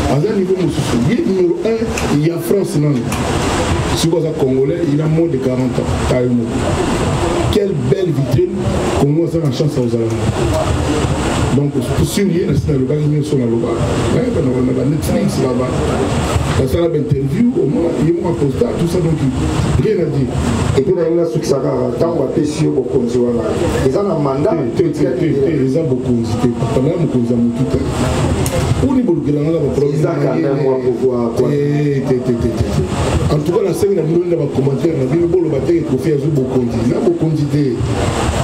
À un niveau, numéro 1, il y a France, non. Si vous êtes Congolais, il a moins de 40 ans. Quelle belle vitrine, comment on a la chance aux Allemands. Donc, pour surveiller, c'est le gars qui est sur la loi. On a Netflix là-bas. La salle d'interview, au moins, il y a un constat, tout ça, donc rien à dire. Et puis, il y a un succès, tant qu'on a fait sur beaucoup de choses. Ils ont un mandat. Ils ont beaucoup de choses. Pendant que nous avons tout. Où est-ce que nous avons problème? En tout cas, la scène, nous avons commenté, nous avons beaucoup de faire beaucoup de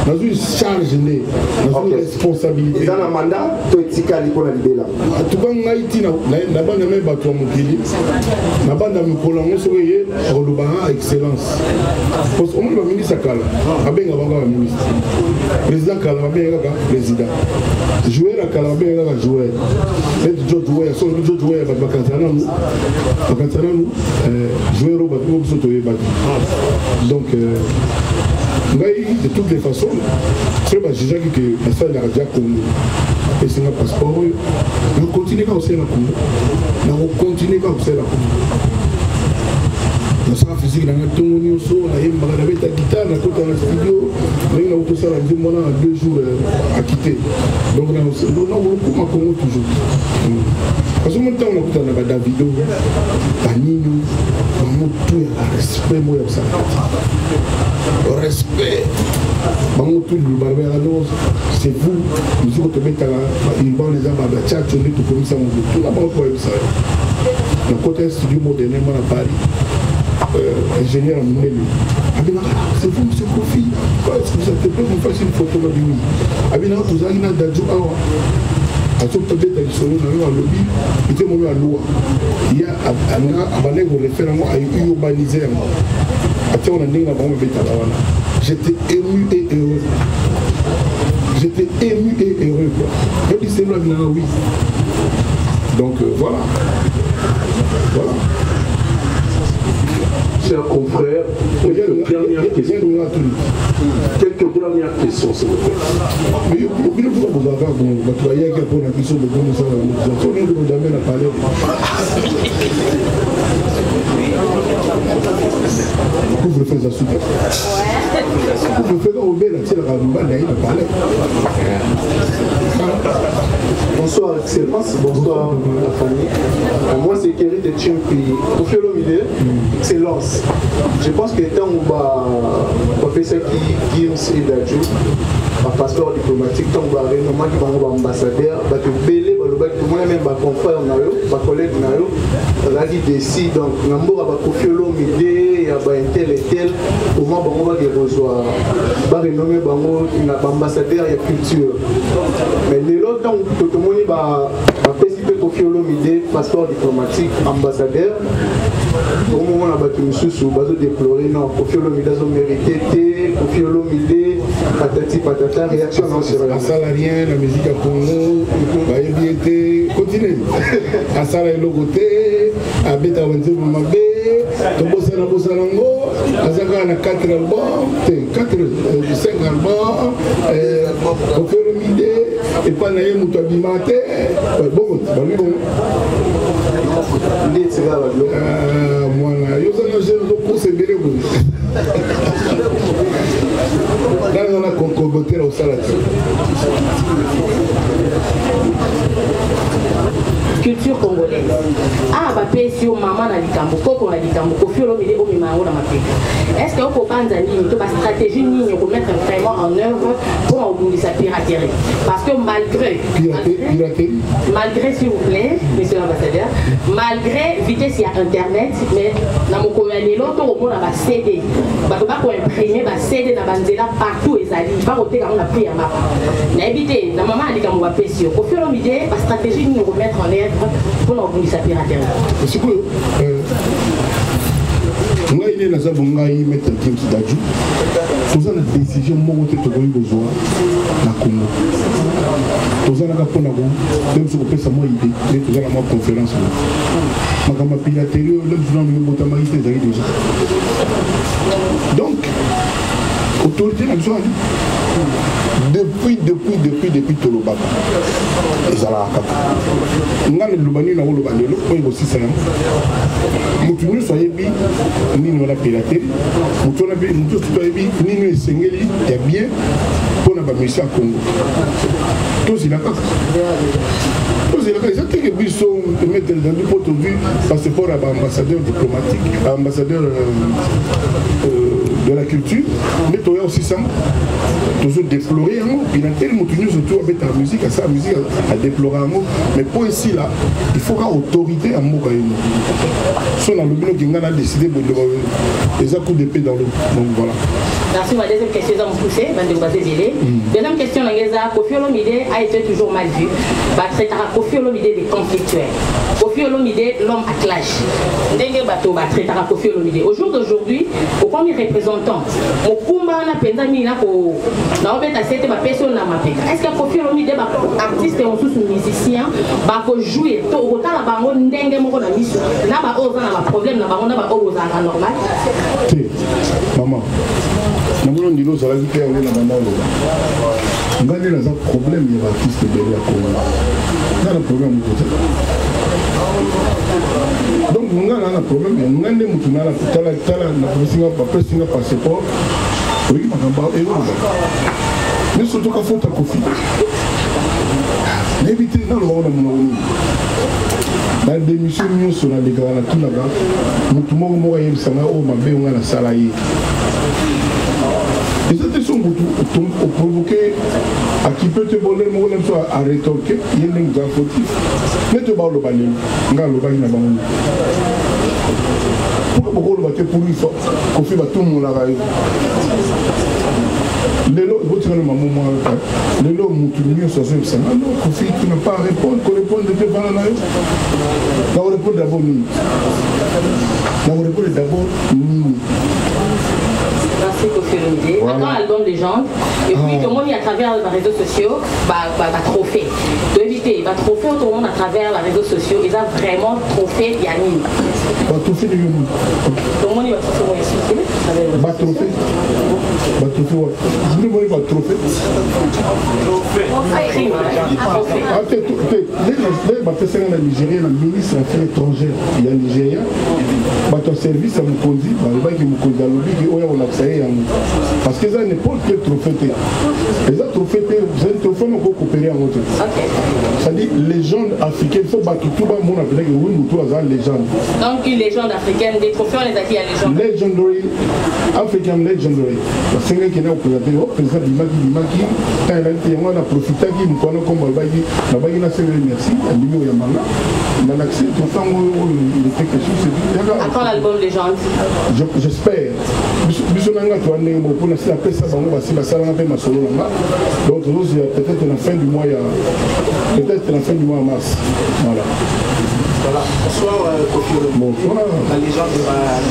nous avons une charge, nous avons une responsabilité. Ils ont un mandat, tout est ticali pour la libérer. En tout cas, nous avons été dans la bande de Batou Mokili, la bande de Mokoli, nous avons excellence. Parce que le ministre Kala, il y a un ministre. Le président Kala, il y a un président. Joueur à Kala, il y a un joueur. Joueur, donc, de toutes les façons, c'est que j'ai dit que ça n'a déjà connu. Et c'est un passeport. On continue à observer la Congo. On continue à observer la Congo. On physique, on a tout le monde, on a ta guitare, on a tout dans le studio, on a tout ça en 2 jours à quitter. Donc on a Congo toujours. Parce que en même temps, on a Davido, Panino, on a tout le respect, moi, ça. Le respect. C'est vous, nous autres, ils vont les avoir, les tchatchons, tout comme ça, tout là-bas, on peut ça. Le côté studio modernement à Paris. Ingénieur à Mouneli. C'est vous, M. Kofi. Quand est-ce que vous êtes prêt pour faire une photo de lui? Abina, vous avez un dadjou awa. À ce que vous avez solo dans le lobby, il était mon à l'eau. Il y a un balai pour référendum à urbaniser. On a dit que j'étais ému et heureux. J'étais ému et heureux. Je dis c'est là, oui. Donc voilà. Voilà. Chers confrères, quelques dernières questions, s'il vous plaît. Mais vous avez une question de vous faites la soupe. Vous faites au bel bonsoir Excellence, bonsoir la famille. Moi c'est Kerry de Chimpi. Pour faire l'humilité, Excellence. Je pense que tant on va faire ça qui Gims et Dadjou, un passeport diplomatique, tant on va avoir un ambassadeur, on va te bêler, on va même un confrère, un collègue, on va dire d'ici, donc on va faire l'humilité. Il y a un tel et tel, au moins on va rejoindre, on va renommer un ambassadeur et culture. Mais les autres, tout le monde va participer au Fiolomide, passeport diplomatique, ambassadeur. Au moment où on a battu sous on va déplorer, non, au Fiolomide, ils ont mérité, au Fiolomide, patati patata, réaction non sur la salarien, la musique à Congo, continue. À Salah Logoté, à Beta Wenzel Mabé. Tobosana Bosanango, Azagana 4 albums, 5 albums, on fait le midi, et pas naïe Moutabimate, bon, moi, je ne sais pas là, on a concocté au salade. Culture congolaise. Ah, bah, si on maman a dit Kambo, Koko a dit Kambo, Kofi Olomide, au Mimango dans ma pays. Est-ce qu'on peut prendre une stratégie ligne pour mettre vraiment en œuvre pour emboulir sa piraterie? Parce que malgré, s'il vous plaît, monsieur l'ambassadeur, malgré vitesse, il y a Internet, mais dans mon communauté, l'autre au monde va céder. Bah, tu vas imprimer, va céder dans Banzela partout et ça dit, pas ôter quand on a pris un map. N'habitez, la maman a dit Kambo va payer sur Kofi Olomide, la stratégie nous remettre en œuvre pour l'emboulir sa piraterie. C'est quoi? Moi, il est là, il met un Gims Dadjou. Nous avons une décision, moi, que tu as besoin de la Congo. Nous avons une même si vous faites ça, moi, idée, nous avons une conférence. Nous avons une piraterie, nous avons une déjà. Donc, autorité na biso depuis tolobaka ezalaka kaka nga liloba nini nakoloba lelo oyo ekosisana motu nyonso ayebi nini wana piraterie motu nyonso ayebi nini esengeli ya bien mpona bamesi ya Congo tozela kaka eza teke biso mettre dans du pot vu passeport à ambassadeur diplomatique ambassadeur de la culture mais tu as aussi ça toujours déplorer il a tellement de nous autour avec la musique à sa musique à déplorer un mot mais pour ici là il faut qu'une autorité à mot si on a le boulot qui a décidé de les coups d'épée dans l'eau donc voilà. Merci. Ma deuxième question est poussée. Deuxième question, Kofi Olomide a été toujours mal vu. Kofi Olomide des conflictuels. Kofi Olomide, l'homme à clash. Au jour d'aujourd'hui, au premier représentant, au Kumba na pendami na ko na obeta c'était ma personne na mapeka. Est-ce que Kofi Olomide ba artiste et sous musicien ba ko jouer to otala bango ndenge moko na miso na ba oza na ba problème na bango na ba oza na normal. Maman namona ndilo za la vie na bandalo ngani na za problème ya artiste de la Congo na problème côté donc ngana na problème ngande mutu na tala na singa papa singa passeport oui makamba et mais surtout ka faute Kofi n'éviter dans le monde mon la démission nyonso na lekala na tunaka mutu moko yebisanga o mabe nga na sala ye les autres sont provoqués à qui peut te voler mon soit à rétorquer il y a un fautif mais tu vas le balayer nga le balayer na bango pourquoi le battre pour lui qu'on fait tout mon la raille lelo votre maman moi lelo mutu mieux sur ce ça non Kofi tu ne pas répondre qu'on répond de te parler là on répond d'abord nous Merci Kofi Olomide. Maintenant, album Légende. Et puis, tout le monde, à travers les réseaux sociaux, trophée. De éviter, trophée, tout le monde à travers les réseaux sociaux, ils ont vraiment trophée Yannick. Trophée de Yannick. Tout le monde, il va trophée. Trophée. Trophée, ouais. Je voulais voir trophée. La Nigeria, la ministre des Affaires étrangères, il y a Nigeria, ton service à Mukonzi, parce que ça n'importe quel trophée. Les autres trophées, vous avez un trophée, on peut coopérer en autre. C'est-à-dire, légende africaine, il faut battre tout le monde avec une légende. Donc, une légende africaine, des trophées, on les a dit à légende. Legendary, African Legendary. C'est un qui est au président Bimaki, quand il a profité, il a profité, il a merci, il a accès, tout le temps, il était quelque chose. Attends l'album Légende. J'espère. Donc peut-être la fin du mois, peut-être la fin du mois mars. Voilà. Voilà. Bonsoir Kofi Olomide, la légende de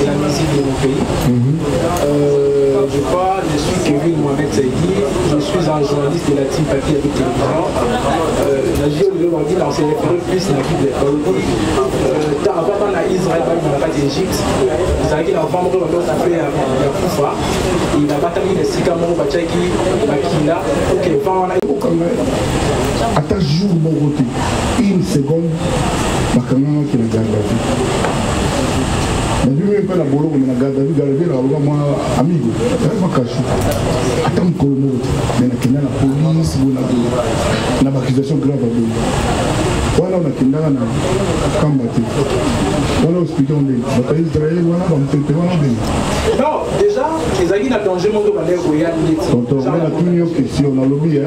la musique de mon pays. Je crois, je suis Kevin Mohamed Saïdi, je suis un journaliste de la team papier avec télévision. La géologie, on s'est référé plus à la vie de l'école. Avant dans Israël, dans la d'Égypte, ils ont dit avant de faire la Koufa, il a bataillé les Sikamo, Bachaki, Bakila, ok, avant à ta jour, mon côté, une seconde, Bakanga qui la garde la vie. Mais lui même pas la bolo, on a gardé la vie, moi, amigo, il va cacher. Attends, Kolomo, mais la police, on a une accusation grave à lui. Voilà, on a qu'il y a un combattu. Voilà, on explique, on dit, Israël, voilà, on peut te voir. Non, déjà, les aguilles n'ont pas de manière royale. Donc, on a tout une question, on a lobby,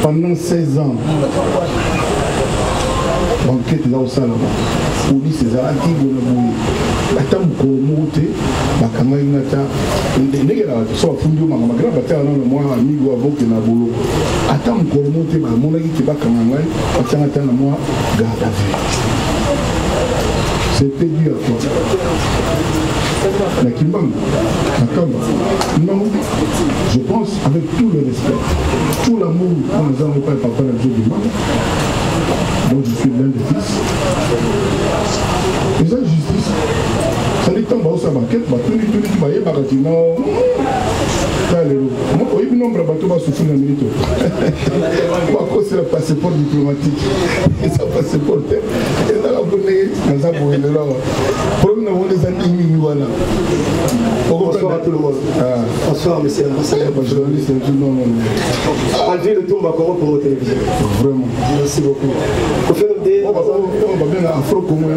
pendant 16 ans. Enquête là au salon, police les a actifs dans le bout. Attends qu'on monte, ma camarade n'est pas là. Soit fondé ma camarade, attends non moi amigo avant que na bolo. Attends qu'on monte, ma mon ami qui va camarade, attends moi garde à vue. C'était dur à toi. La Kimbang, la Kamba. Non, je pense avec tout le respect, tout l'amour qu'on nous a envoyé par la vie du monde. Donc je suis l'un des fils. Et ça, justice, ça dit tant que ça maquette, tout le monde oui, nombre de bateaux va souffrir un minute. Pourquoi c'est le passeport diplomatique? Et ça passeport. Et dans la bonne, dans un bon endroit. Problème d'avoir des amis, voilà. Bonsoir à tout le monde. Bonsoir, monsieur l'ambassadeur. Journaliste, Enlever le tour comment pour vos télévisions. Vraiment. Merci beaucoup. On va bien à Afro-Congo.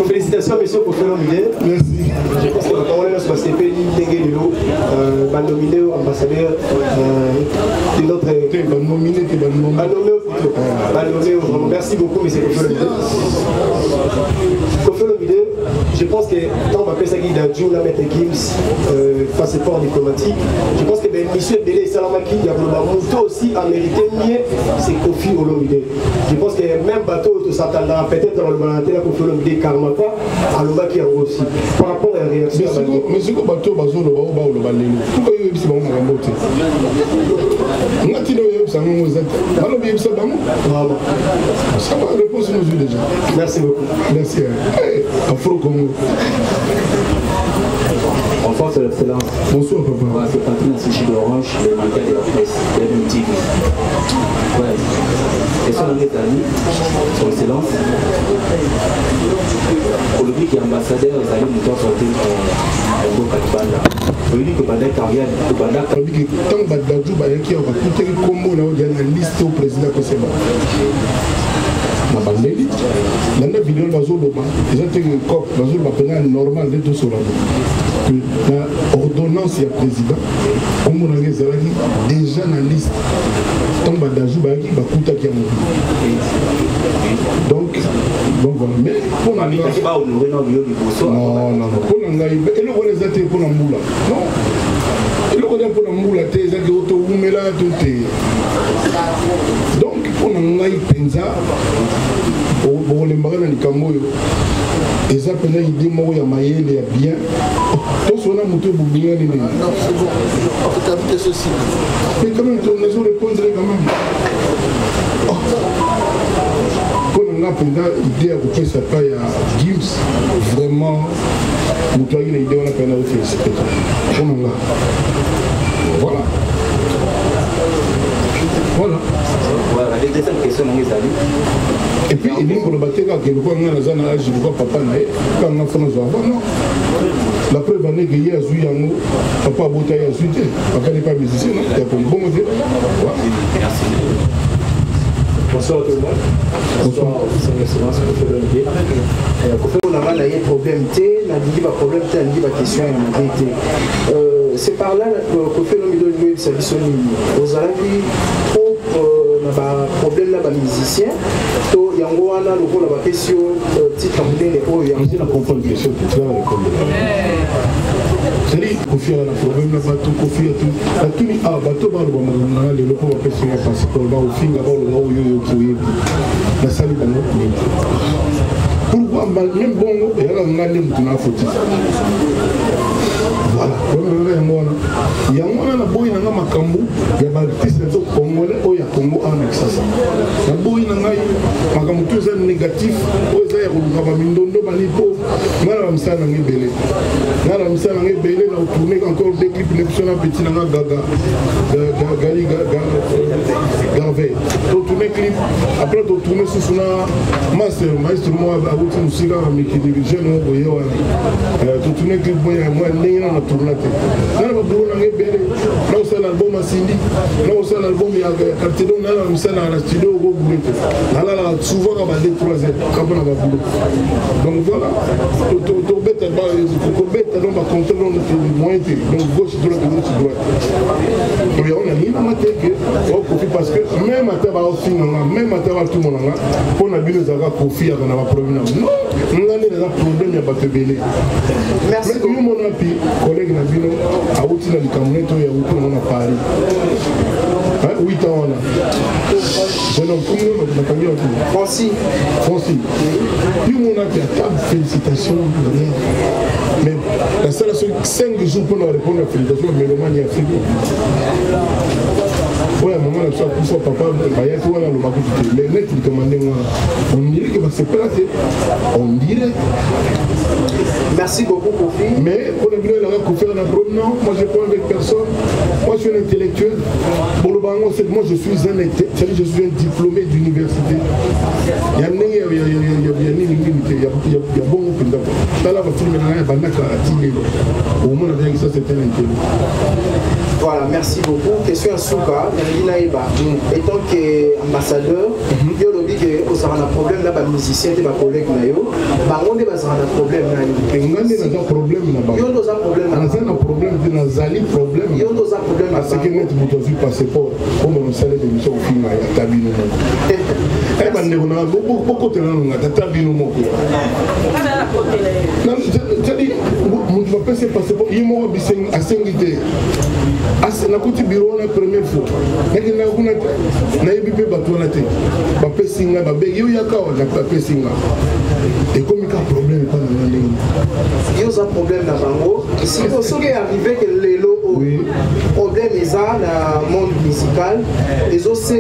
Félicitations, monsieur, pour faire l'hommage. Merci. Je pense que quand on est sur CP, il va nominer ambassadeur de notre. Merci beaucoup, monsieur Kofi Olomide. Je pense que tant qu'on ça qui d'Adjou, la maître Gims, passeport diplomatique, je pense que monsieur Bélé Salamaki, il y a monté aussi à mériter mieux, c'est Kofi Olomide. Je pense que même bateau, tout s'attendra peut-être dans le Valentin, Kofi Olomide, carrément pas, à l'Omaki aussi. Par rapport à la réaction. Mais ce que bateau, bateau, le balai, pourquoi il y a eu ce moment à monter? On a dit que ça nous a dit, ça va répondre sur nos yeux déjà. Merci beaucoup. Merci. Afro-Congo. Bonsoir, c'est l'excellence. Bonsoir, papa. C'est Patrick Sushi d'Orange, le mandat de la presse, de TV. Ouais. Et son ami, son excellence. Pour le qui est ambassadeur, ils allaient nous sortir un beau Katibanda. Pour lui que pendant carrière, tant que Badadjou, il y a un combo dans la liste au président Koseba. Dans la vidéo, ils ont été normal de tout cela. L'ordonnance du président, comme on a déjà dans la liste, tant que Badadjou, il va donc voilà. Mais pour la non, pour la et le rôle des pour la moula. Non. Et le rôle pour la moula, c'est que auto là tout est. Donc pour la penza, pour les marins du Cameroun, et ça pendant idée moi ya mayele ya bien. Tout son a monté pour bien les. Non, c'est bon. On peut capter ceci. Mais quand même, on les répondre quand même. On a l'idée à couper sa paille à Gims, vraiment, vous avez une idée, on a peine à féliciter. Voilà. Voilà. Voilà, la deuxième question, et puis, il dit pour le bâtiment, qu'il voit un azan à l'âge, il voit papa naïe, quand on a fait nos enfants, non. La preuve est qu'il y a un papa a beauté à suite, papa n'est pas musicien, non. Il y a un bon modèle. Merci. Bonsoir à tout le monde. Bonsoir, c'est l'excellence Kofi Olomide. Kofi Olomide a eu un problème, il a dit un problème, il a dit une question, il a dit. C'est par là que Kofi Olomide a eu sa vie. Vous avez trop problème là, les musiciens. Il y a une question, titre à vous donner. Il y a une question qui est c'est-à-dire Kofi a un problème là bateau Kofi a tout la tuni a bateau ba lo ba le loco ba pesi ya passeport ba o finga ba lo yo qui la salle ba no pourquoi même bon et là on a les mutuna foti voilà il y a un boy na makambu ya ba artiste zo congolais o ya Congo en excès na boy na ngai makambu tout ça négatif o za ya ko ba mindondo ba ni po mala msana ngibele na msana ngibele na tourner encore des clips l'émission na petit na gaga gali garvé to tourner clip après to tourner sous na maestro moi a outi musica mi qui dirige no boyo to tourner clip moi ndenge na tourner na ba bulu na ngibele na usana album asindi na usana album ya cartel na msana na studio go bulu na souvent on va les troisième quand on va bulu donc voilà to bête ba ko bête non ba contrôle notre moyen donc gauche droite droite et on a rien à que Kofi parce que même à taba aussi même à taba tout le monde là pour na bino zaka Kofi ya na ba problème non on a des problèmes ya ba tebele merci nous mon api collègue na bino a outi na Cameroun to ya outi na Paris 8 ans là je n'en peux pas me Francis puis mon api à table félicitations mais la seule 5 jours pour nous répondre à la félicitations mais le man y a fait Ouais, maman, ça pour papa, il y a tout là, le bac de les lettres qui commandent. On dirait que c'est pas là, on dirait. Merci beaucoup, Kofi. Mais pour le bien, on a faire un problème. Non, moi je parle avec personne. Moi je suis un intellectuel. Pour le banc, moi je suis un diplômé d'université. Il y a bon open voilà, merci beaucoup. Question à Souka, étant qu'ambassadeur, il y a un problème là, les musiciens et les collègues, il y a un problème si vous est arrivé que les lots problème est dans le monde musical, les autres sont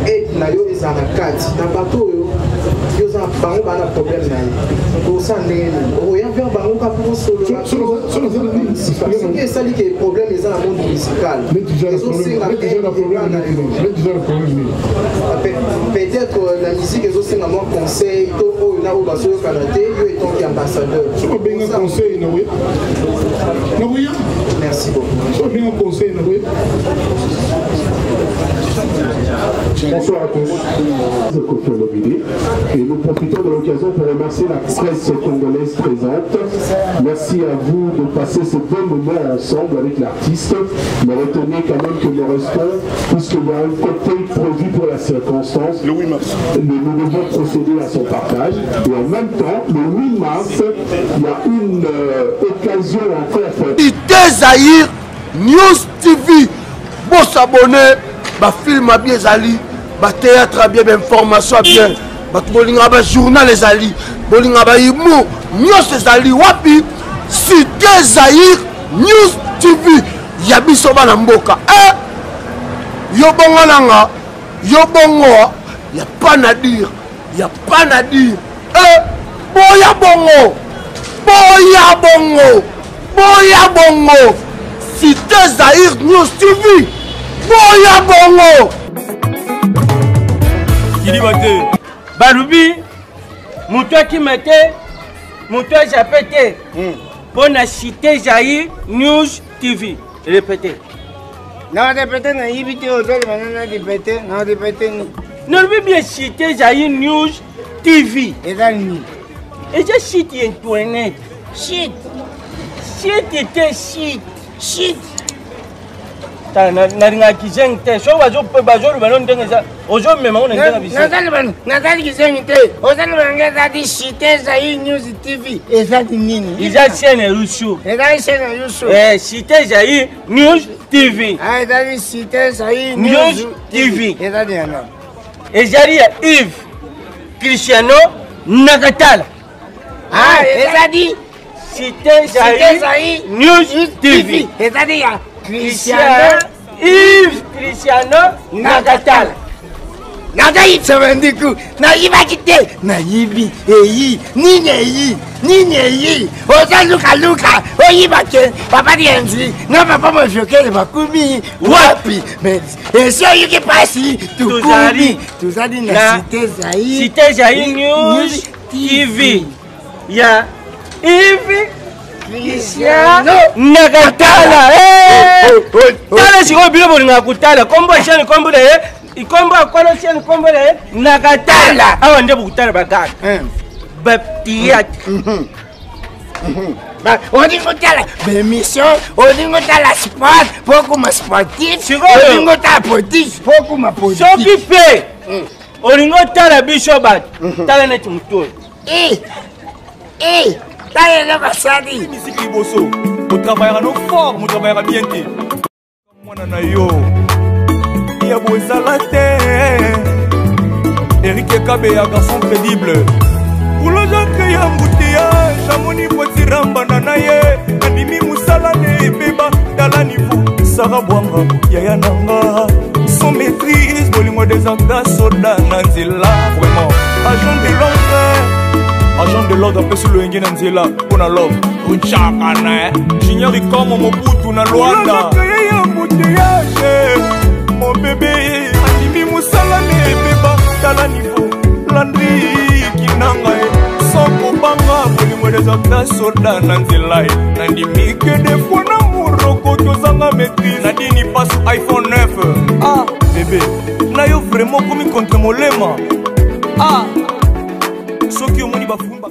et na yo est en carte na bateau yo ça bango ba na problème na pour ça on y a faire bango ka pour solo c'est ça qui est problème est dans le monde musical les autres peut-être la musique les autres sont moins conseil to o na o ba so Canada yo est tant qu'ambassadeur so bien conseil na oui na oui merci beaucoup so bien conseil na oui. Bonsoir à tous. Et nous profitons de l'occasion pour remercier la presse congolaise présente. Merci à vous de passer ce bon moment ensemble avec l'artiste. Mais retenez quand même que nous restons, puisqu'il y a un cocktail produit pour la circonstance. Le 8 mars. Nous devons procéder à son partage. Et en même temps, le 8 mars, il y a une occasion encore pour... Zahir News TV. Bon s'abonner. Ba film a bien zali, ba théâtre a bien, ba information a bien, ba bolinga ba journal les ali, bolinga ba imo, news zali wapi, Cité Zahir News TV, yabiso bana mboka. Yo bongo nanga, yo bongo, y a pas à dire, y a pas à dire. Boya bongo, boya bongo, boya bongo, Cité Zahir News TV. Boya bongo Kilibate Barubi Moutoua qui mettait Moutoua j'appelle pour la Cité Zahir News TV. Répétez. Non, répétez, non, il y a répétez. Non, bien Cité Zahir News TV. Et j'ai cité Internet. Shit était shit. Naringa kizengte so bazo balon ndengeza ozo mema on ndenga bisi Natali kizengte ozali bangeza di Cité Zahir News TV ezali nini iza chaîne Rushu Cité Zahir News TV ezali Cité Zahir News TV ezali yana ezali ya Yves Cristiano Nakatala ezali Cité Zahir News TV ezali ya Yves Cristiano Nakatala. Nagayi tsabandiku na yibakite na yibi nini oza luka oyibake papa dienzi na papa mojokele bakumi wapi mais eso yuki pasi tuzali na Cité Zahir News TV ya Yves Cristiano Nakatala. Tala siko bilo bolinga kutala kombo shani kombo le ikombo akwalo shani kombo le Nakatala awa nde bukutala bakaka baptiat odingo tala émission odingo tala sport beaucoup ma sportif odingo tala politique beaucoup ma politique soki pe odingo tala biso bat tala net muto musique liboso, on travaillera nos formes, on travaillera bien. Il y a beau salaté. Eric Kabe, un garçon crédible. Pour le gens qui a embouteillage, Jamoni Potiramba Nanaye, Animi Moussalane, Beba, dans la niveau, Sarah Bouanga, Yaya Nanga, bolingo desanta soda na nzela vraiment agent de l'enfer agent de l'ordre apesi loyenge na nzela mpo na love ochaka na junior ikomo mobutu na lwanda ya mbuteyage mon bébé andimi mosala na ebeba tala nivo landri kinanga sokobanga bolingo desanta soda na nzela nandimi ke defo na moroko tozanga maîtrise nadini pasu iPhone 9 ah bébé na yo vraiment komi contre molema ah soki omoni bafumba